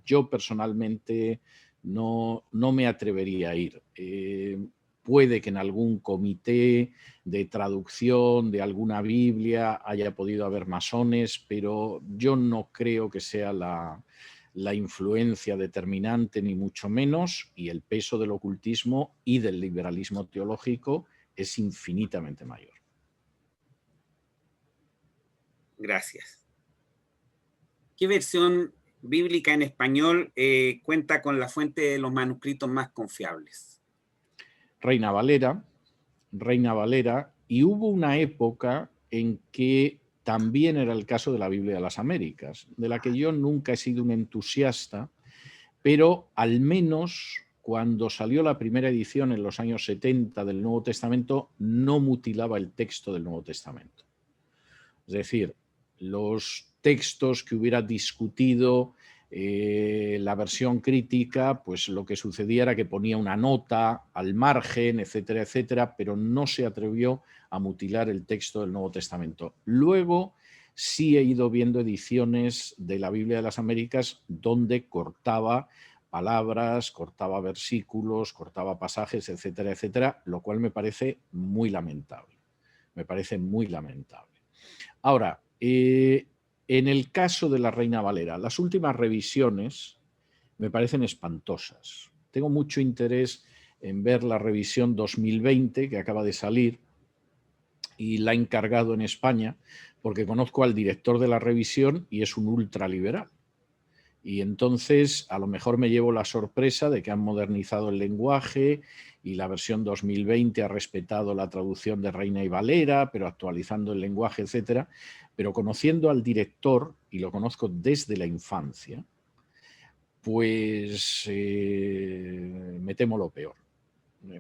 yo personalmente no me atrevería a ir. Puede que en algún comité de traducción de alguna Biblia haya podido haber masones, pero yo no creo que sea la influencia determinante, ni mucho menos, y el peso del ocultismo y del liberalismo teológico es infinitamente mayor. Gracias. ¿Qué versión bíblica en español cuenta con la fuente de los manuscritos más confiables? Reina Valera, y hubo una época en que también era el caso de la Biblia de las Américas, de la que yo nunca he sido un entusiasta, pero al menos cuando salió la primera edición en los años 70 del Nuevo Testamento, no mutilaba el texto del Nuevo Testamento. Es decir, los textos que hubiera discutido la versión crítica, pues lo que sucedía era que ponía una nota al margen, etcétera, etcétera, pero no se atrevió a mutilar el texto del Nuevo Testamento. Luego sí he ido viendo ediciones de la Biblia de las Américas donde cortaba palabras, cortaba versículos, cortaba pasajes, etcétera, etcétera, lo cual me parece muy lamentable. Me parece muy lamentable. Ahora, en el caso de la Reina Valera, las últimas revisiones me parecen espantosas. Tengo mucho interés en ver la revisión 2020 que acaba de salir, y la he encargado en España porque conozco al director de la revisión y es un ultraliberal. Y entonces a lo mejor me llevo la sorpresa de que han modernizado el lenguaje y la versión 2020 ha respetado la traducción de Reina y Valera, pero actualizando el lenguaje, etcétera. Pero conociendo al director, y lo conozco desde la infancia, pues me temo lo peor.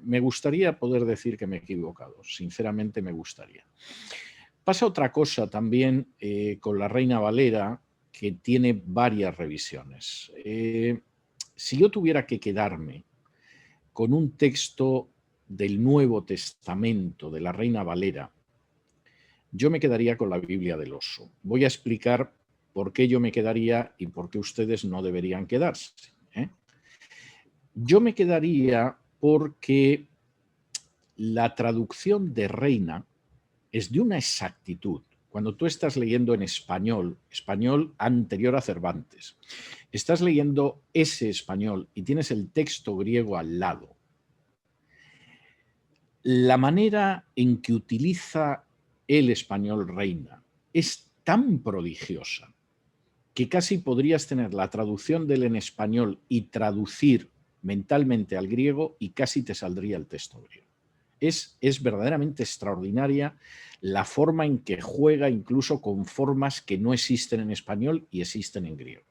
Me gustaría poder decir que me he equivocado, sinceramente me gustaría. Pasa otra cosa también con la Reina Valera, que tiene varias revisiones. Si yo tuviera que quedarme con un texto del Nuevo Testamento de la Reina Valera, yo me quedaría con la Biblia del Oso. Voy a explicar por qué yo me quedaría y por qué ustedes no deberían quedarse. Yo me quedaría porque la traducción de Reina es de una exactitud. Cuando tú estás leyendo en español, español anterior a Cervantes, estás leyendo ese español y tienes el texto griego al lado, la manera en que utiliza el español Reina es tan prodigiosa que casi podrías tener la traducción del en español y traducir mentalmente al griego y casi te saldría el texto griego. Es verdaderamente extraordinaria la forma en que juega incluso con formas que no existen en español y existen en griego.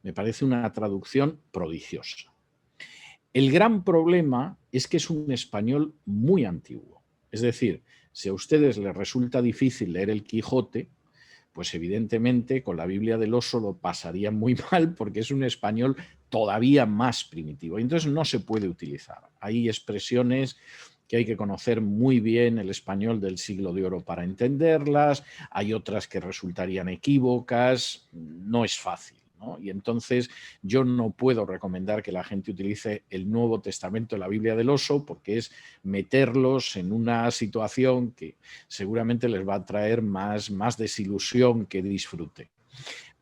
Me parece una traducción prodigiosa. El gran problema es que es un español muy antiguo. Es decir, si a ustedes les resulta difícil leer el Quijote, pues evidentemente con la Biblia del Oso lo pasarían muy mal porque es un español todavía más primitivo. Y entonces no se puede utilizar. Hay expresiones que hay que conocer muy bien el español del siglo de oro para entenderlas, hay otras que resultarían equívocas, no es fácil, ¿no? Y entonces yo no puedo recomendar que la gente utilice el Nuevo Testamento de la Biblia del Oso porque es meterlos en una situación que seguramente les va a traer más desilusión que disfrute.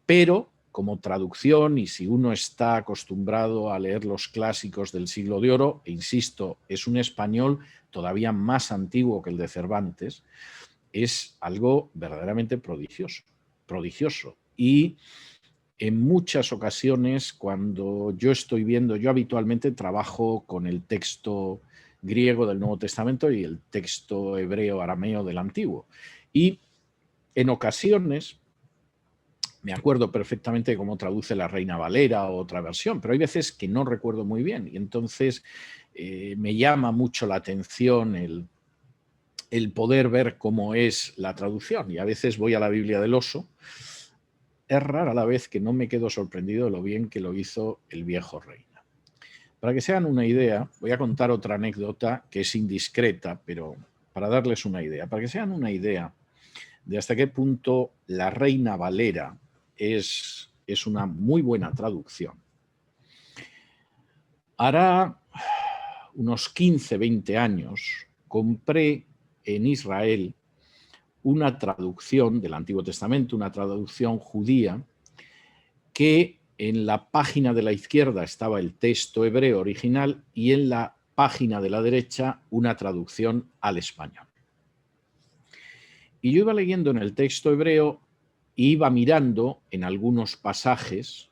Pero como traducción, y si uno está acostumbrado a leer los clásicos del siglo de oro, e insisto, es un español todavía más antiguo que el de Cervantes, es algo verdaderamente prodigioso. Y en muchas ocasiones, cuando yo estoy viendo, yo habitualmente trabajo con el texto griego del Nuevo Testamento y el texto hebreo arameo del Antiguo. Y en ocasiones, me acuerdo perfectamente de cómo traduce la Reina Valera o otra versión, pero hay veces que no recuerdo muy bien y entonces me llama mucho la atención el poder ver cómo es la traducción y a veces voy a la Biblia del Oso. Es rara la vez que no me quedo sorprendido de lo bien que lo hizo el viejo Reina. Para que se hagan una idea, voy a contar otra anécdota que es indiscreta, pero para darles una idea, para que se hagan una idea de hasta qué punto la Reina Valera es una muy buena traducción. Hará unos 15, 20 años compré en Israel una traducción del Antiguo Testamento, una traducción judía, que en la página de la izquierda estaba el texto hebreo original y en la página de la derecha una traducción al español. Y yo iba leyendo en el texto hebreo e iba mirando en algunos pasajes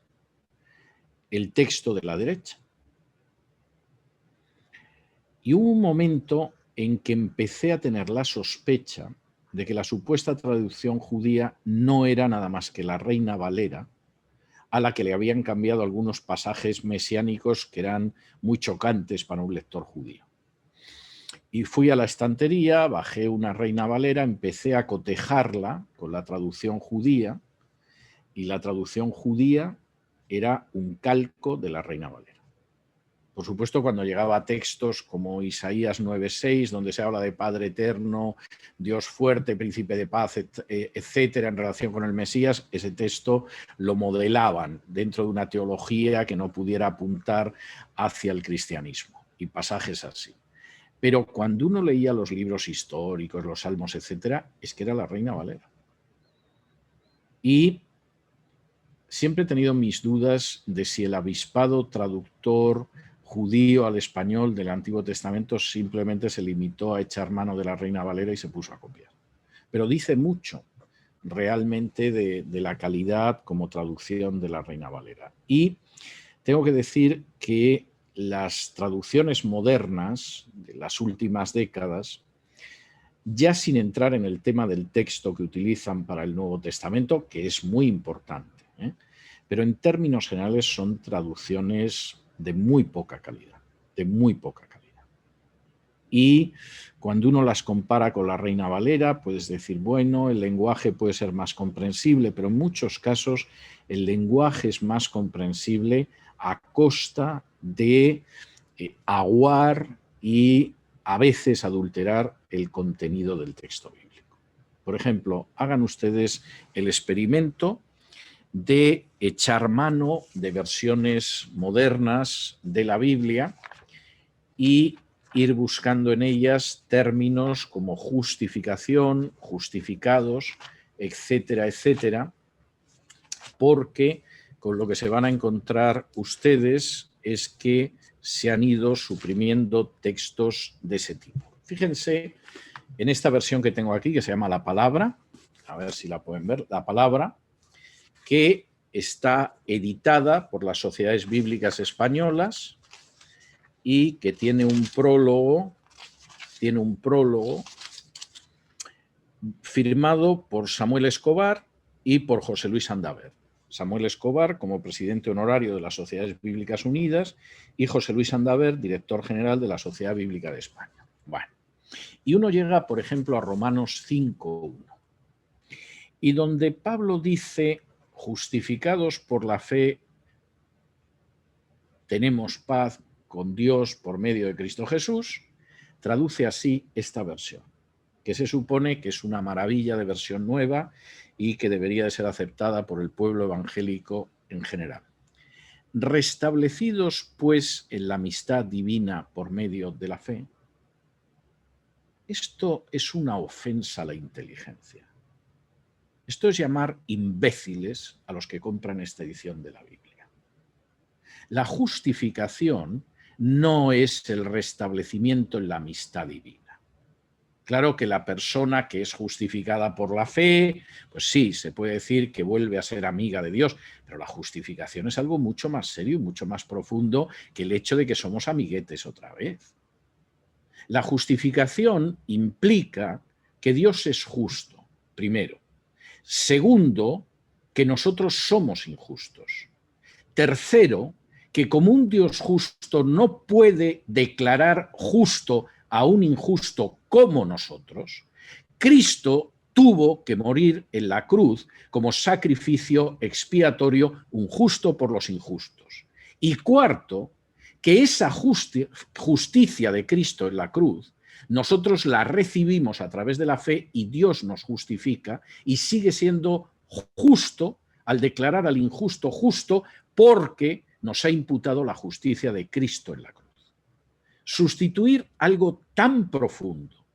el texto de la derecha. Y hubo un momento en que empecé a tener la sospecha de que la supuesta traducción judía no era nada más que la Reina Valera, a la que le habían cambiado algunos pasajes mesiánicos que eran muy chocantes para un lector judío. Y fui a la estantería, bajé una Reina Valera, empecé a cotejarla con la traducción judía, y la traducción judía era un calco de la Reina Valera. Por supuesto, cuando llegaba a textos como Isaías 9:6, donde se habla de Padre Eterno, Dios fuerte, Príncipe de paz, etcétera, en relación con el Mesías, ese texto lo modelaban dentro de una teología que no pudiera apuntar hacia el cristianismo, y pasajes así. Pero cuando uno leía los libros históricos, los salmos, etcétera, es que era la Reina Valera. Y siempre he tenido mis dudas de si el avispado traductor judío al español del Antiguo Testamento simplemente se limitó a echar mano de la Reina Valera y se puso a copiar. pero dice mucho realmente de la calidad como traducción de la Reina Valera. Y tengo que decir que las traducciones modernas de las últimas décadas, ya sin entrar en el tema del texto que utilizan para el Nuevo Testamento, que es muy importante, pero en términos generales son traducciones de muy poca calidad, de muy poca calidad. Y cuando uno las compara con la Reina Valera, puedes decir, bueno, el lenguaje puede ser más comprensible, pero en muchos casos el lenguaje es más comprensible a costa de aguar y a veces adulterar el contenido del texto bíblico. Por ejemplo, hagan ustedes el experimento de echar mano de versiones modernas de la Biblia y ir buscando en ellas términos como justificación, justificados, etcétera, etcétera, porque con lo que se van a encontrar ustedes es que se han ido suprimiendo textos de ese tipo. Fíjense en esta versión que tengo aquí, que se llama La Palabra, a ver si la pueden ver, La Palabra, que está editada por las Sociedades Bíblicas Españolas y que tiene un prólogo firmado por Samuel Escobar y por José Luis Andaver. Samuel Escobar como presidente honorario de las Sociedades Bíblicas Unidas y José Luis Andaver, director general de la Sociedad Bíblica de España. Bueno, y uno llega, por ejemplo, a Romanos 5:1, y donde Pablo dice, justificados por la fe, tenemos paz con Dios por medio de Cristo Jesús, traduce así esta versión, que se supone que es una maravilla de versión nueva y que debería de ser aceptada por el pueblo evangélico en general. Restablecidos, pues, en la amistad divina por medio de la fe, esto es una ofensa a la inteligencia. Esto es llamar imbéciles a los que compran esta edición de la Biblia. La justificación no es el restablecimiento en la amistad divina. Claro que la persona que es justificada por la fe, pues sí, se puede decir que vuelve a ser amiga de Dios, pero la justificación es algo mucho más serio y mucho más profundo que el hecho de que somos amiguetes otra vez. La justificación implica que Dios es justo, primero. Segundo, que nosotros somos injustos. Tercero, que como un Dios justo no puede declarar justo a un injusto como nosotros, Cristo tuvo que morir en la cruz como sacrificio expiatorio, un justo por los injustos. Y cuarto, que esa justicia de Cristo en la cruz, nosotros la recibimos a través de la fe y Dios nos justifica y sigue siendo justo al declarar al injusto justo porque nos ha imputado la justicia de Cristo en la cruz. Sustituir algo tan profundo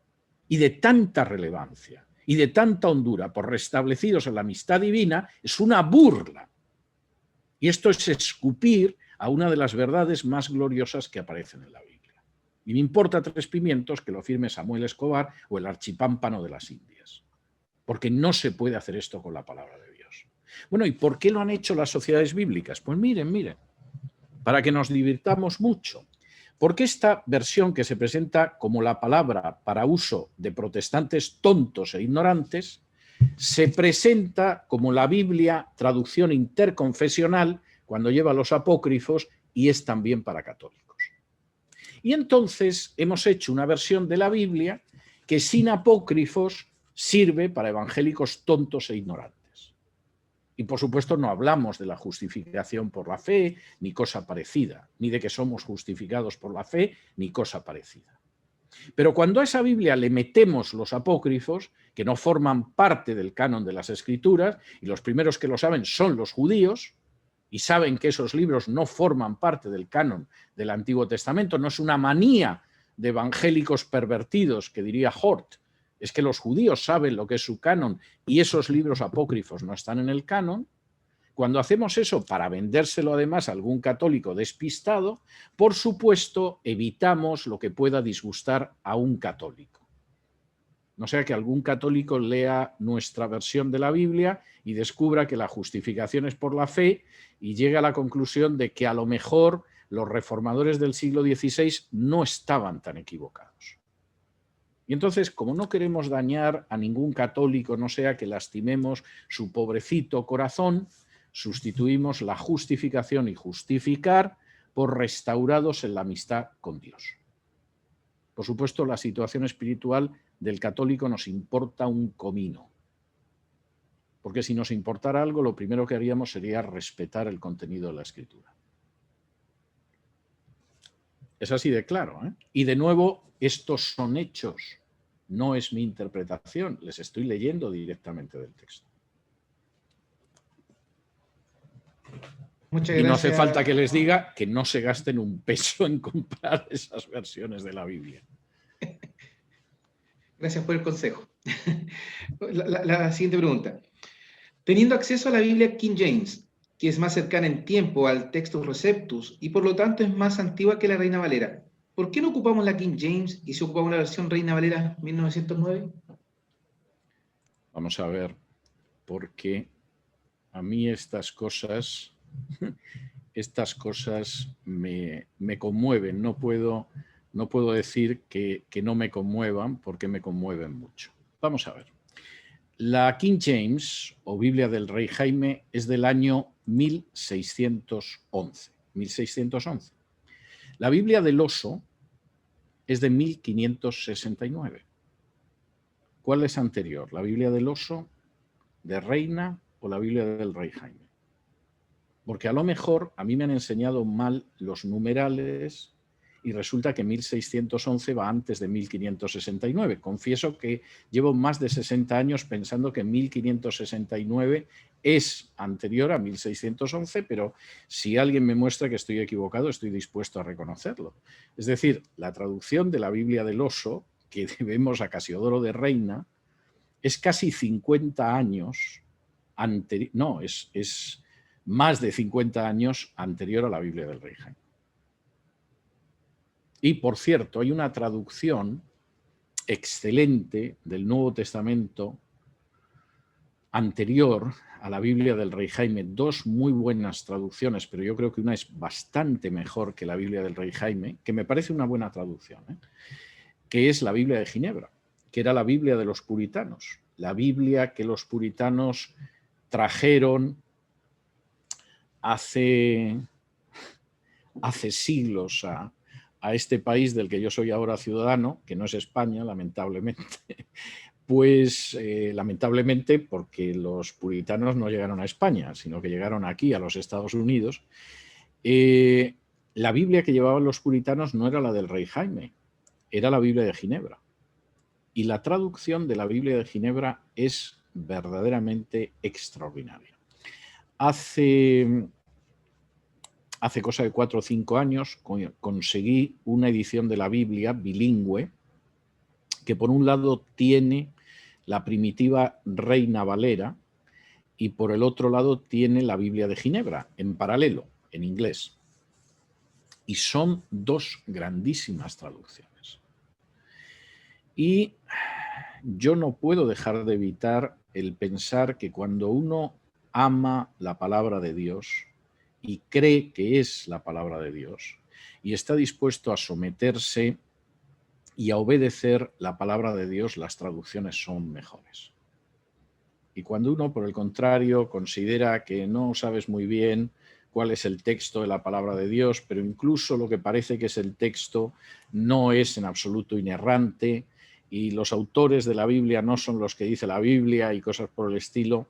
y de tanta relevancia y de tanta hondura por restablecidos en la amistad divina es una burla. Y esto es escupir a una de las verdades más gloriosas que aparecen en la Biblia. Y me importa 3 pimientos que lo firme Samuel Escobar o el archipámpano de las Indias. Porque no se puede hacer esto con la palabra de Dios. Bueno, ¿y por qué lo han hecho las sociedades bíblicas? Pues miren, para que nos divirtamos mucho. Porque esta versión que se presenta como la palabra para uso de protestantes tontos e ignorantes, se presenta como la Biblia traducción interconfesional cuando lleva los apócrifos y es también para católicos. Y entonces hemos hecho una versión de la Biblia que sin apócrifos sirve para evangélicos tontos e ignorantes. Y por supuesto no hablamos de la justificación por la fe ni cosa parecida, ni de que somos justificados por la fe ni cosa parecida. Pero cuando a esa Biblia le metemos los apócrifos, que no forman parte del canon de las Escrituras, y los primeros que lo saben son los judíos, y saben que esos libros no forman parte del canon del Antiguo Testamento, no es una manía de evangélicos pervertidos, que diría Hort, es que los judíos saben lo que es su canon y esos libros apócrifos no están en el canon. Cuando hacemos eso para vendérselo además a algún católico despistado, por supuesto evitamos lo que pueda disgustar a un católico. No sea que algún católico lea nuestra versión de la Biblia y descubra que la justificación es por la fe y llegue a la conclusión de que a lo mejor los reformadores del siglo XVI no estaban tan equivocados. Y entonces, como no queremos dañar a ningún católico, no sea que lastimemos su pobrecito corazón, sustituimos la justificación y justificar por restaurados en la amistad con Dios. Por supuesto, la situación espiritual del católico nos importa un comino. Porque si nos importara algo, lo primero que haríamos sería respetar el contenido de la Escritura. Es así de claro, ¿eh? Y de nuevo, estos son hechos, no es mi interpretación, les estoy leyendo directamente del texto. Muchas y no gracias. hace falta que les diga que no se gasten un peso en comprar esas versiones de la Biblia. Gracias por el consejo. La siguiente pregunta. Teniendo acceso a la Biblia King James, que es más cercana en tiempo al Textus Receptus y por lo tanto es más antigua que la Reina Valera, ¿por qué no ocupamos la King James y se ocupamos la versión Reina Valera 1909? Vamos a ver, porque a mí estas cosas me conmueven. No puedo decir que no me conmuevan porque me conmueven mucho. Vamos a ver. La King James, o Biblia del Rey Jaime, es del año 1611. 1611. La Biblia del Oso es de 1569. ¿Cuál es anterior? ¿La Biblia del Oso, de Reina, o la Biblia del Rey Jaime? Porque a lo mejor a mí me han enseñado mal los numerales y resulta que 1611 va antes de 1569. Confieso que llevo más de 60 años pensando que 1569 es anterior a 1611, pero si alguien me muestra que estoy equivocado, estoy dispuesto a reconocerlo. Es decir, la traducción de la Biblia del Oso, que debemos a Casiodoro de Reina, es casi 50 años anterior, no, es más de 50 años anterior a la Biblia del Rey Jaime. Y, por cierto, hay una traducción excelente del Nuevo Testamento anterior a la Biblia del Rey Jaime. Dos muy buenas traducciones, pero yo creo que una es bastante mejor que la Biblia del Rey Jaime, que me parece una buena traducción, que es la Biblia de Ginebra, que era la Biblia de los puritanos. La Biblia que los puritanos trajeron hace siglos a este país del que yo soy ahora ciudadano, que no es España, lamentablemente, pues lamentablemente porque los puritanos no llegaron a España, sino que llegaron aquí, a los Estados Unidos. La Biblia que llevaban los puritanos no era la del Rey Jaime, era la Biblia de Ginebra. Y la traducción de la Biblia de Ginebra es verdaderamente extraordinaria. Hace cosa de 4 o 5 años conseguí una edición de la Biblia bilingüe que por un lado tiene la primitiva Reina Valera y por el otro lado tiene la Biblia de Ginebra en paralelo, en inglés. Y son dos grandísimas traducciones. Y yo no puedo dejar de evitar el pensar que cuando uno ama la palabra de Dios y cree que es la palabra de Dios y está dispuesto a someterse y a obedecer la palabra de Dios, las traducciones son mejores. Y cuando uno, por el contrario, considera que no sabes muy bien cuál es el texto de la palabra de Dios, pero incluso lo que parece que es el texto no es en absoluto inerrante y los autores de la Biblia no son los que dice la Biblia y cosas por el estilo,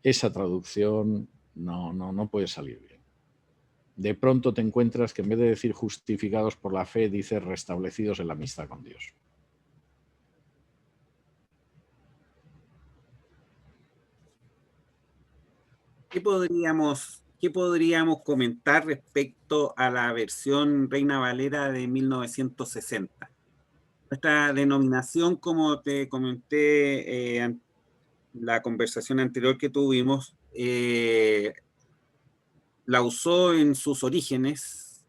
esa traducción no puede salir bien. De pronto te encuentras que en vez de decir justificados por la fe, dice restablecidos en la amistad con Dios. ¿Qué podríamos comentar respecto a la versión Reina Valera de 1960? Esta denominación, como te comenté en la conversación anterior que tuvimos, la usó en sus orígenes,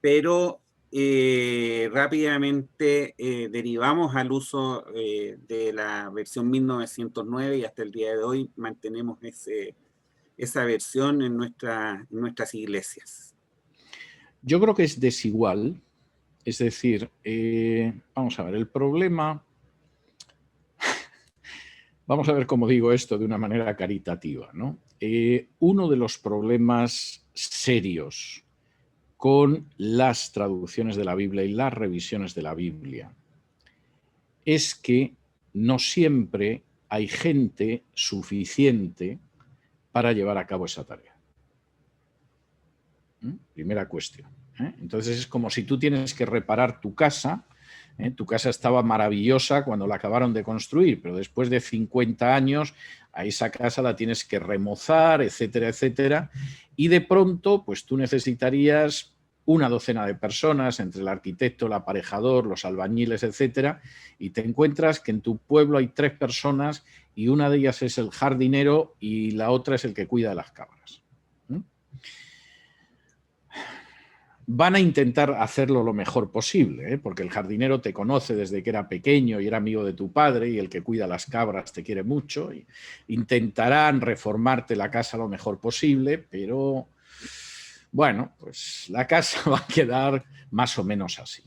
pero rápidamente derivamos al uso de la versión 1909 y hasta el día de hoy mantenemos esa versión en nuestras iglesias. Yo creo que es desigual, es decir, vamos a ver, el problema, vamos a ver cómo digo esto de una manera caritativa, ¿no? Uno de los problemas serios con las traducciones de la Biblia y las revisiones de la Biblia es que no siempre hay gente suficiente para llevar a cabo esa tarea. Primera cuestión. Entonces es como si tú tienes que reparar tu casa. Tu casa estaba maravillosa cuando la acabaron de construir, pero después de 50 años a esa casa la tienes que remozar, etcétera, etcétera. Y de pronto, pues tú necesitarías una docena de personas, entre el arquitecto, el aparejador, los albañiles, etcétera, y te encuentras que en tu pueblo hay 3 personas y una de ellas es el jardinero y la otra es el que cuida de las cabras. Van a intentar hacerlo lo mejor posible, porque el jardinero te conoce desde que era pequeño y era amigo de tu padre, y el que cuida las cabras te quiere mucho. Y intentarán reformarte la casa lo mejor posible, pero bueno, pues la casa va a quedar más o menos así.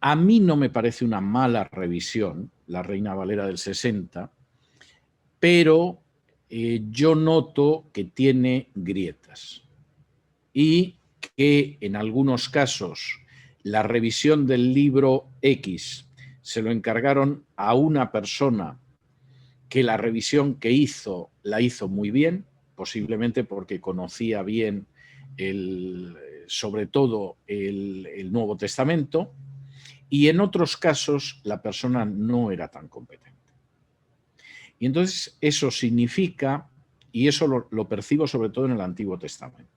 A mí no me parece una mala revisión, la Reina Valera del 60, pero yo noto que tiene grietas. Y que en algunos casos la revisión del libro X se lo encargaron a una persona que la revisión que hizo la hizo muy bien, posiblemente porque conocía bien sobre todo el Nuevo Testamento, y en otros casos la persona no era tan competente. Y entonces eso significa, y eso lo percibo sobre todo en el Antiguo Testamento,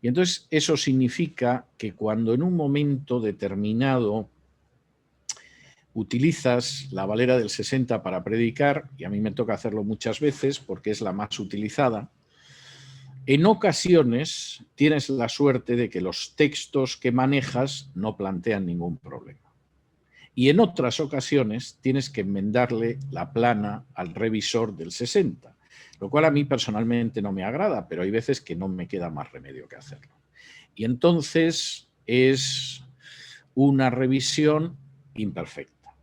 y entonces eso significa que cuando en un momento determinado utilizas la Valera del 60 para predicar, y a mí me toca hacerlo muchas veces porque es la más utilizada, en ocasiones tienes la suerte de que los textos que manejas no plantean ningún problema. Y en otras ocasiones tienes que enmendarle la plana al revisor del 60. Lo cual a mí personalmente no me agrada, pero hay veces que no me queda más remedio que hacerlo. Y entonces es una revisión imperfecta.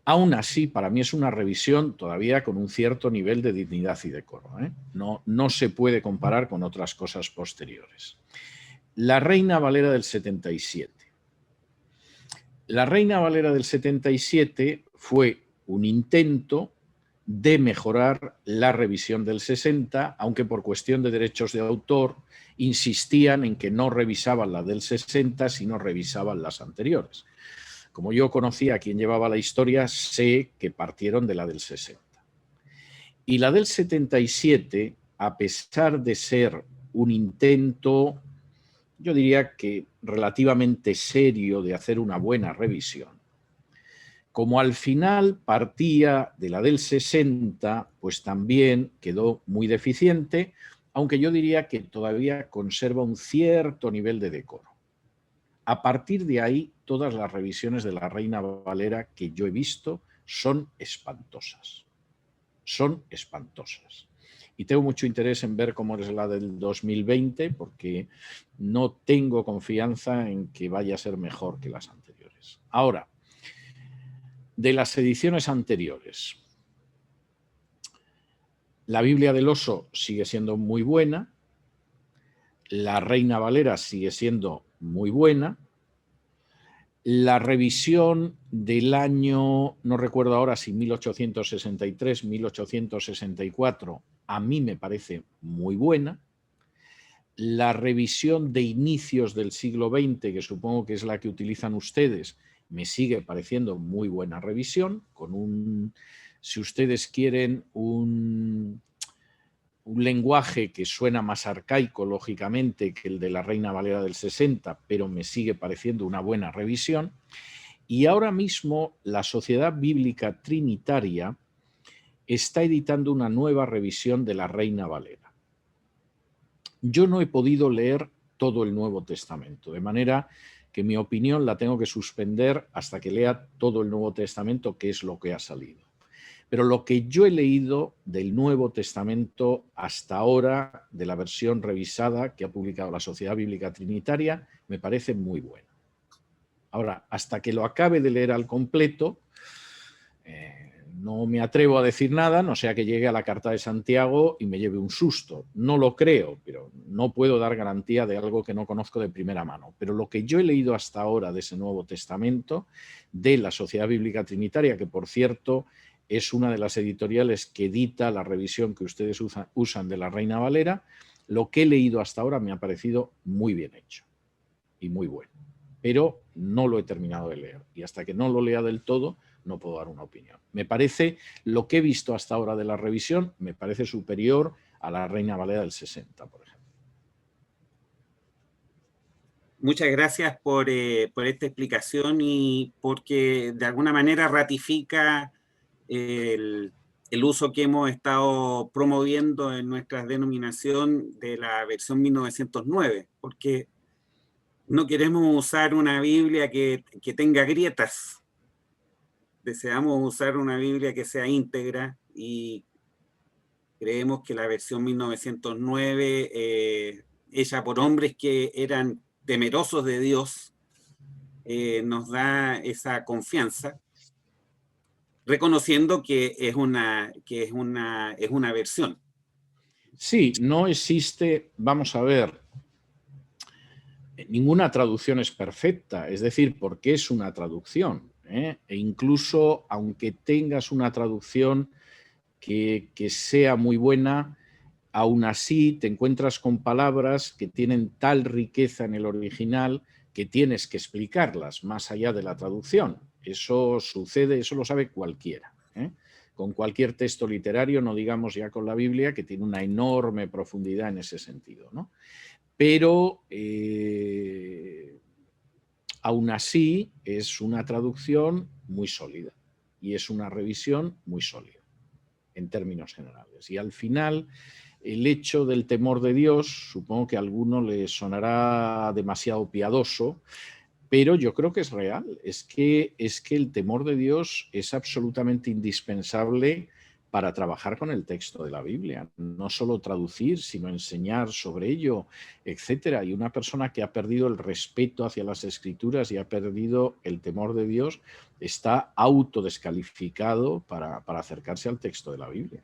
Aún así, para mí es una revisión todavía con un cierto nivel de dignidad y decoro. No se puede comparar con otras cosas posteriores. La Reina Valera del 77. La Reina Valera del 77 fue un intento de mejorar la revisión del 60, aunque por cuestión de derechos de autor insistían en que no revisaban la del 60, sino revisaban las anteriores. Como yo conocía a quien llevaba la historia, sé que partieron de la del 60. Y la del 77, a pesar de ser un intento, yo diría que relativamente serio, de hacer una buena revisión, como al final partía de la del 60, pues también quedó muy deficiente, aunque yo diría que todavía conserva un cierto nivel de decoro. A partir de ahí, todas las revisiones de la Reina Valera que yo he visto son espantosas. Son espantosas. Y tengo mucho interés en ver cómo es la del 2020, porque no tengo confianza en que vaya a ser mejor que las anteriores. Ahora, de las ediciones anteriores, la Biblia del Oso sigue siendo muy buena, la Reina Valera sigue siendo muy buena, la revisión del año, no recuerdo ahora si 1863, 1864, a mí me parece muy buena, la revisión de inicios del siglo XX, que supongo que es la que utilizan ustedes, me sigue pareciendo muy buena revisión, con un, si ustedes quieren, un lenguaje que suena más arcaico, lógicamente, que el de la Reina Valera del 60, pero me sigue pareciendo una buena revisión. Y ahora mismo la Sociedad Bíblica Trinitaria está editando una nueva revisión de la Reina Valera. Yo no he podido leer todo el Nuevo Testamento, de manera que mi opinión la tengo que suspender hasta que lea todo el Nuevo Testamento, que es lo que ha salido. Pero lo que yo he leído del Nuevo Testamento hasta ahora, de la versión revisada que ha publicado la Sociedad Bíblica Trinitaria, me parece muy bueno. Ahora, hasta que lo acabe de leer al completo, no me atrevo a decir nada, no sea que llegue a la Carta de Santiago y me lleve un susto. No lo creo, pero no puedo dar garantía de algo que no conozco de primera mano. Pero lo que yo he leído hasta ahora de ese Nuevo Testamento, de la Sociedad Bíblica Trinitaria, que por cierto es una de las editoriales que edita la revisión que ustedes usan de la Reina Valera, lo que he leído hasta ahora me ha parecido muy bien hecho y muy bueno. Pero no lo he terminado de leer y hasta que no lo lea del todo no puedo dar una opinión. Me parece, lo que he visto hasta ahora de la revisión, me parece superior a la Reina Valera del 60, por ejemplo. Muchas gracias por esta explicación y porque de alguna manera ratifica el uso que hemos estado promoviendo en nuestra denominación de la versión 1909, porque no queremos usar una Biblia que tenga grietas. Deseamos usar una Biblia que sea íntegra y creemos que la versión 1909, hecha por hombres que eran temerosos de Dios, nos da esa confianza, reconociendo que es una versión. Sí, no existe, vamos a ver, ninguna traducción es perfecta, es decir, porque es una traducción, ¿eh? E incluso aunque tengas una traducción que sea muy buena, aún así te encuentras con palabras que tienen tal riqueza en el original que tienes que explicarlas más allá de la traducción. Eso sucede, eso lo sabe cualquiera, ¿eh? Con cualquier texto literario, no digamos ya con la Biblia, que tiene una enorme profundidad en ese sentido, ¿no? Pero aún así es una traducción muy sólida y es una revisión muy sólida en términos generales. Y al final, el hecho del temor de Dios, supongo que a alguno le sonará demasiado piadoso, pero yo creo que es real. Es que el temor de Dios es absolutamente indispensable para trabajar con el texto de la Biblia. No solo traducir, sino enseñar sobre ello, etcétera. Y una persona que ha perdido el respeto hacia las Escrituras y ha perdido el temor de Dios está autodescalificado para acercarse al texto de la Biblia.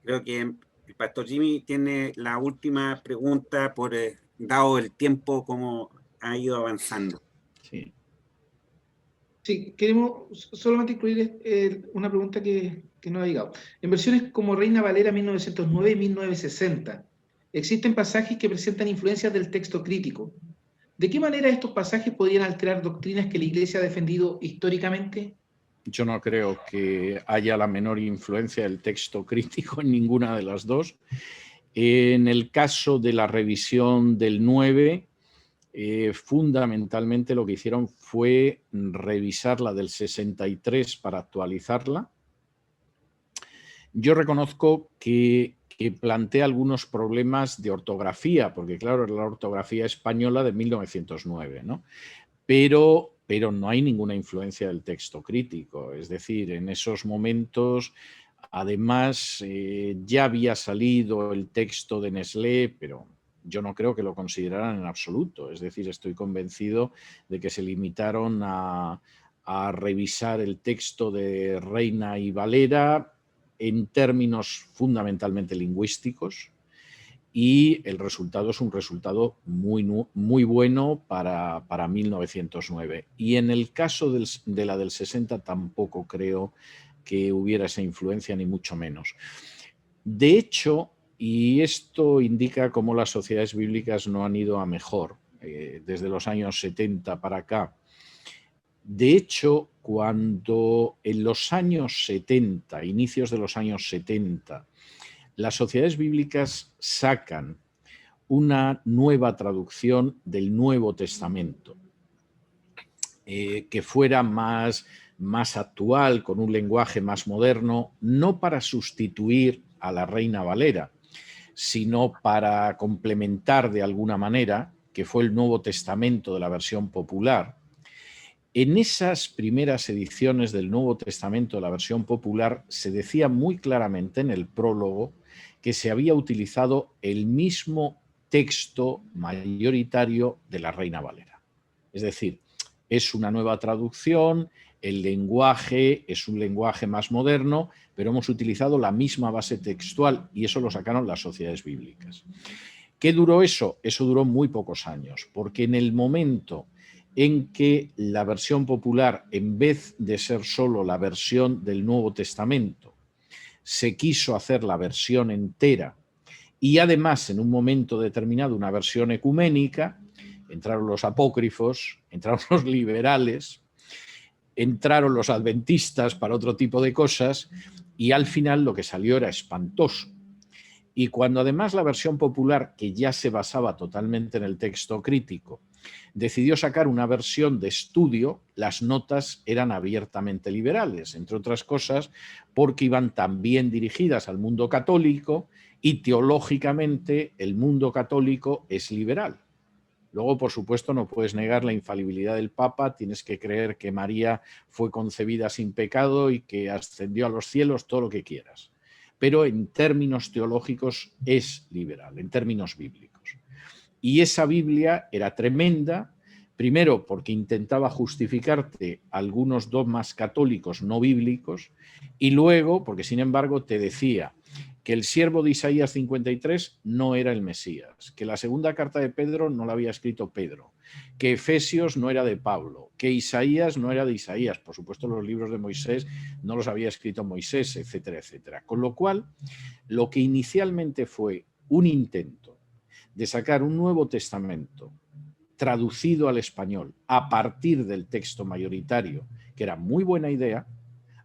Creo que el pastor Jimmy tiene la última pregunta por dado el tiempo como ha ido avanzando. Sí. Sí, queremos solamente incluir una pregunta que nos ha llegado. En versiones como Reina Valera 1909 y 1960, existen pasajes que presentan influencias del texto crítico. ¿De qué manera estos pasajes podrían alterar doctrinas que la Iglesia ha defendido históricamente? Yo no creo que haya la menor influencia del texto crítico en ninguna de las dos. En el caso de la revisión del 9, fundamentalmente lo que hicieron fue revisar la del 63 para actualizarla. Yo reconozco que plantea algunos problemas de ortografía, porque claro, es la ortografía española de 1909, ¿no? Pero no hay ninguna influencia del texto crítico. Es decir, en esos momentos, además, ya había salido el texto de Nestlé, pero yo no creo que lo consideraran en absoluto. Es decir, estoy convencido de que se limitaron a revisar el texto de Reina y Valera en términos fundamentalmente lingüísticos, y el resultado es un resultado muy bueno para 1909. Y en el caso de la del 60 tampoco creo que hubiera esa influencia, ni mucho menos. De hecho, y esto indica cómo las sociedades bíblicas no han ido a mejor desde los años 70 para acá. De hecho, cuando en los años 70, inicios de los años 70, las sociedades bíblicas sacan una nueva traducción del Nuevo Testamento, que fuera más más actual, con un lenguaje más moderno, no para sustituir a la Reina Valera, sino para complementar de alguna manera, que fue el Nuevo Testamento de la versión popular. En esas primeras ediciones del Nuevo Testamento de la versión popular se decía muy claramente en el prólogo que se había utilizado el mismo texto mayoritario de la Reina Valera. Es decir, es una nueva traducción, el lenguaje es un lenguaje más moderno, pero hemos utilizado la misma base textual y eso lo sacaron las sociedades bíblicas. ¿Qué duró eso? Eso duró muy pocos años, porque en el momento en que la versión popular, en vez de ser solo la versión del Nuevo Testamento, se quiso hacer la versión entera y además en un momento determinado una versión ecuménica, entraron los apócrifos, entraron los liberales, entraron los adventistas para otro tipo de cosas y al final lo que salió era espantoso. Y cuando además la versión popular, que ya se basaba totalmente en el texto crítico, decidió sacar una versión de estudio, las notas eran abiertamente liberales, entre otras cosas porque iban también dirigidas al mundo católico y teológicamente el mundo católico es liberal. Luego, por supuesto, no puedes negar la infalibilidad del Papa, tienes que creer que María fue concebida sin pecado y que ascendió a los cielos, todo lo que quieras. Pero en términos teológicos es liberal, en términos bíblicos. Y esa Biblia era tremenda, primero porque intentaba justificarte algunos dogmas católicos no bíblicos y luego porque, sin embargo, te decía que el siervo de Isaías 53 no era el Mesías, que la segunda carta de Pedro no la había escrito Pedro, que Efesios no era de Pablo, que Isaías no era de Isaías, por supuesto los libros de Moisés no los había escrito Moisés, etcétera, etcétera. Con lo cual, lo que inicialmente fue un intento de sacar un Nuevo Testamento traducido al español a partir del texto mayoritario, que era muy buena idea,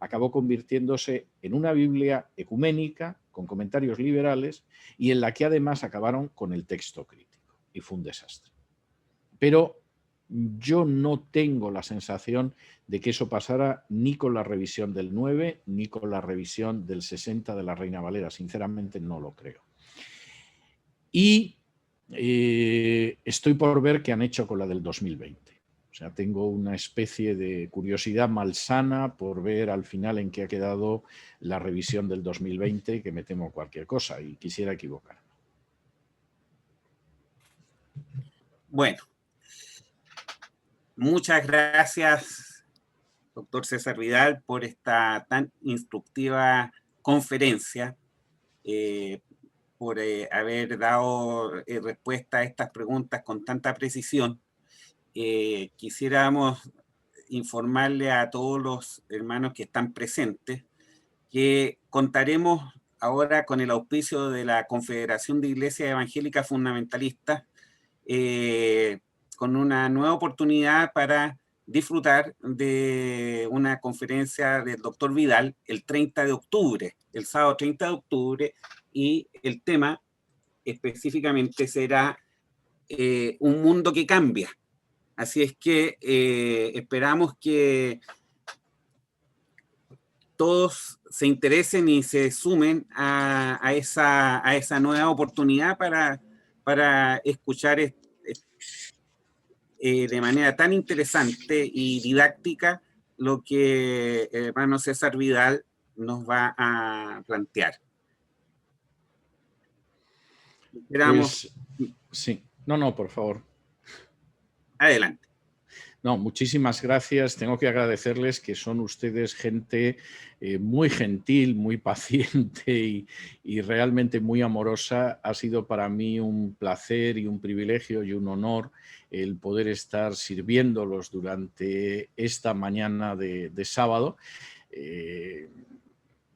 acabó convirtiéndose en una Biblia ecuménica, con comentarios liberales, y en la que además acabaron con el texto crítico. Y fue un desastre. Pero yo no tengo la sensación de que eso pasara ni con la revisión del 9, ni con la revisión del 60 de la Reina Valera. Sinceramente no lo creo. Y estoy por ver qué han hecho con la del 2020. O sea, tengo una especie de curiosidad malsana por ver al final en qué ha quedado la revisión del 2020, que me temo cualquier cosa y quisiera equivocarme. Bueno, muchas gracias, doctor César Vidal, por esta tan instructiva conferencia, por haber dado respuesta a estas preguntas con tanta precisión. Quisiéramos informarle a todos los hermanos que están presentes que contaremos ahora con el auspicio de la Confederación de Iglesias Evangélicas Fundamentalistas con una nueva oportunidad para disfrutar de una conferencia del doctor Vidal el 30 de octubre, el sábado 30 de octubre, y el tema específicamente será un mundo que cambia. Así es que esperamos que todos se interesen y se sumen a esa nueva oportunidad para escuchar de manera tan interesante y didáctica lo que el hermano César Vidal nos va a plantear. Esperamos. Pues, sí, no, por favor. Adelante. No, muchísimas gracias. Tengo que agradecerles que son ustedes gente muy gentil, muy paciente y realmente muy amorosa. Ha sido para mí un placer y un privilegio y un honor el poder estar sirviéndolos durante esta mañana de sábado.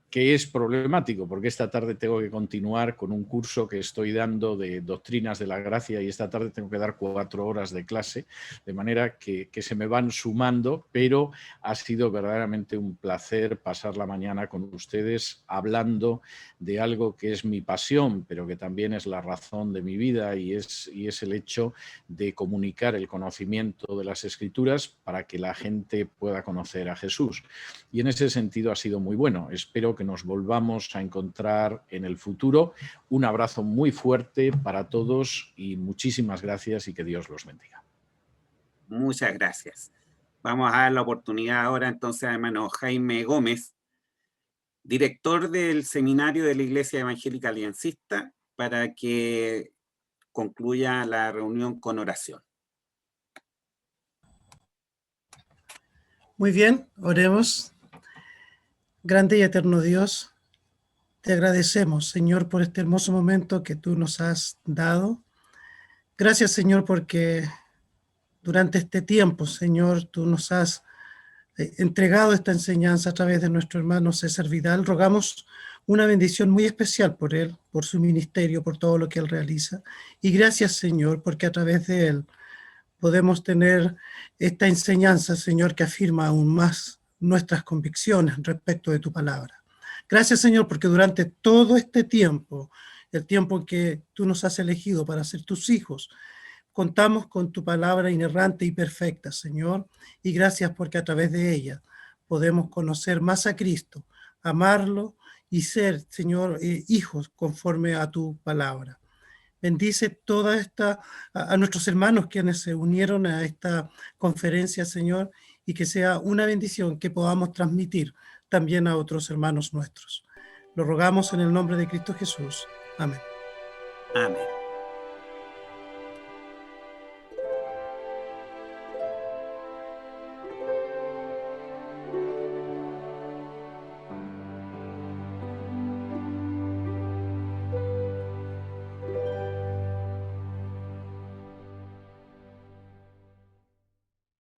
que es problemático, porque esta tarde tengo que continuar con un curso que estoy dando de doctrinas de la gracia y esta tarde tengo que dar 4 horas de clase, de manera que se me van sumando, pero ha sido verdaderamente un placer pasar la mañana con ustedes hablando de algo que es mi pasión, pero que también es la razón de mi vida y es el hecho de comunicar el conocimiento de las Escrituras para que la gente pueda conocer a Jesús. Y en ese sentido ha sido muy bueno. Espero que nos volvamos a encontrar en el futuro. Un abrazo muy fuerte para todos y muchísimas gracias y que Dios los bendiga. Muchas gracias. Vamos a dar la oportunidad ahora entonces a hermano Jaime Gómez, director del Seminario de la Iglesia Evangélica Aliancista, para que concluya la reunión con oración. Muy bien, oremos. Grande y eterno Dios, te agradecemos, Señor, por este hermoso momento que tú nos has dado. Gracias, Señor, porque durante este tiempo, Señor, tú nos has entregado esta enseñanza a través de nuestro hermano César Vidal. Rogamos una bendición muy especial por él, por su ministerio, por todo lo que él realiza. Y gracias, Señor, porque a través de él podemos tener esta enseñanza, Señor, que afirma aún más nuestras convicciones respecto de tu palabra. Gracias, Señor, porque durante todo este tiempo, el tiempo que tú nos has elegido para ser tus hijos, contamos con tu palabra inerrante y perfecta, Señor, y gracias porque a través de ella podemos conocer más a Cristo, amarlo y ser, Señor, hijos conforme a tu palabra. Bendice toda a nuestros hermanos quienes se unieron a esta conferencia, Señor, y que sea una bendición que podamos transmitir también a otros hermanos nuestros. Lo rogamos en el nombre de Cristo Jesús. Amén. Amén.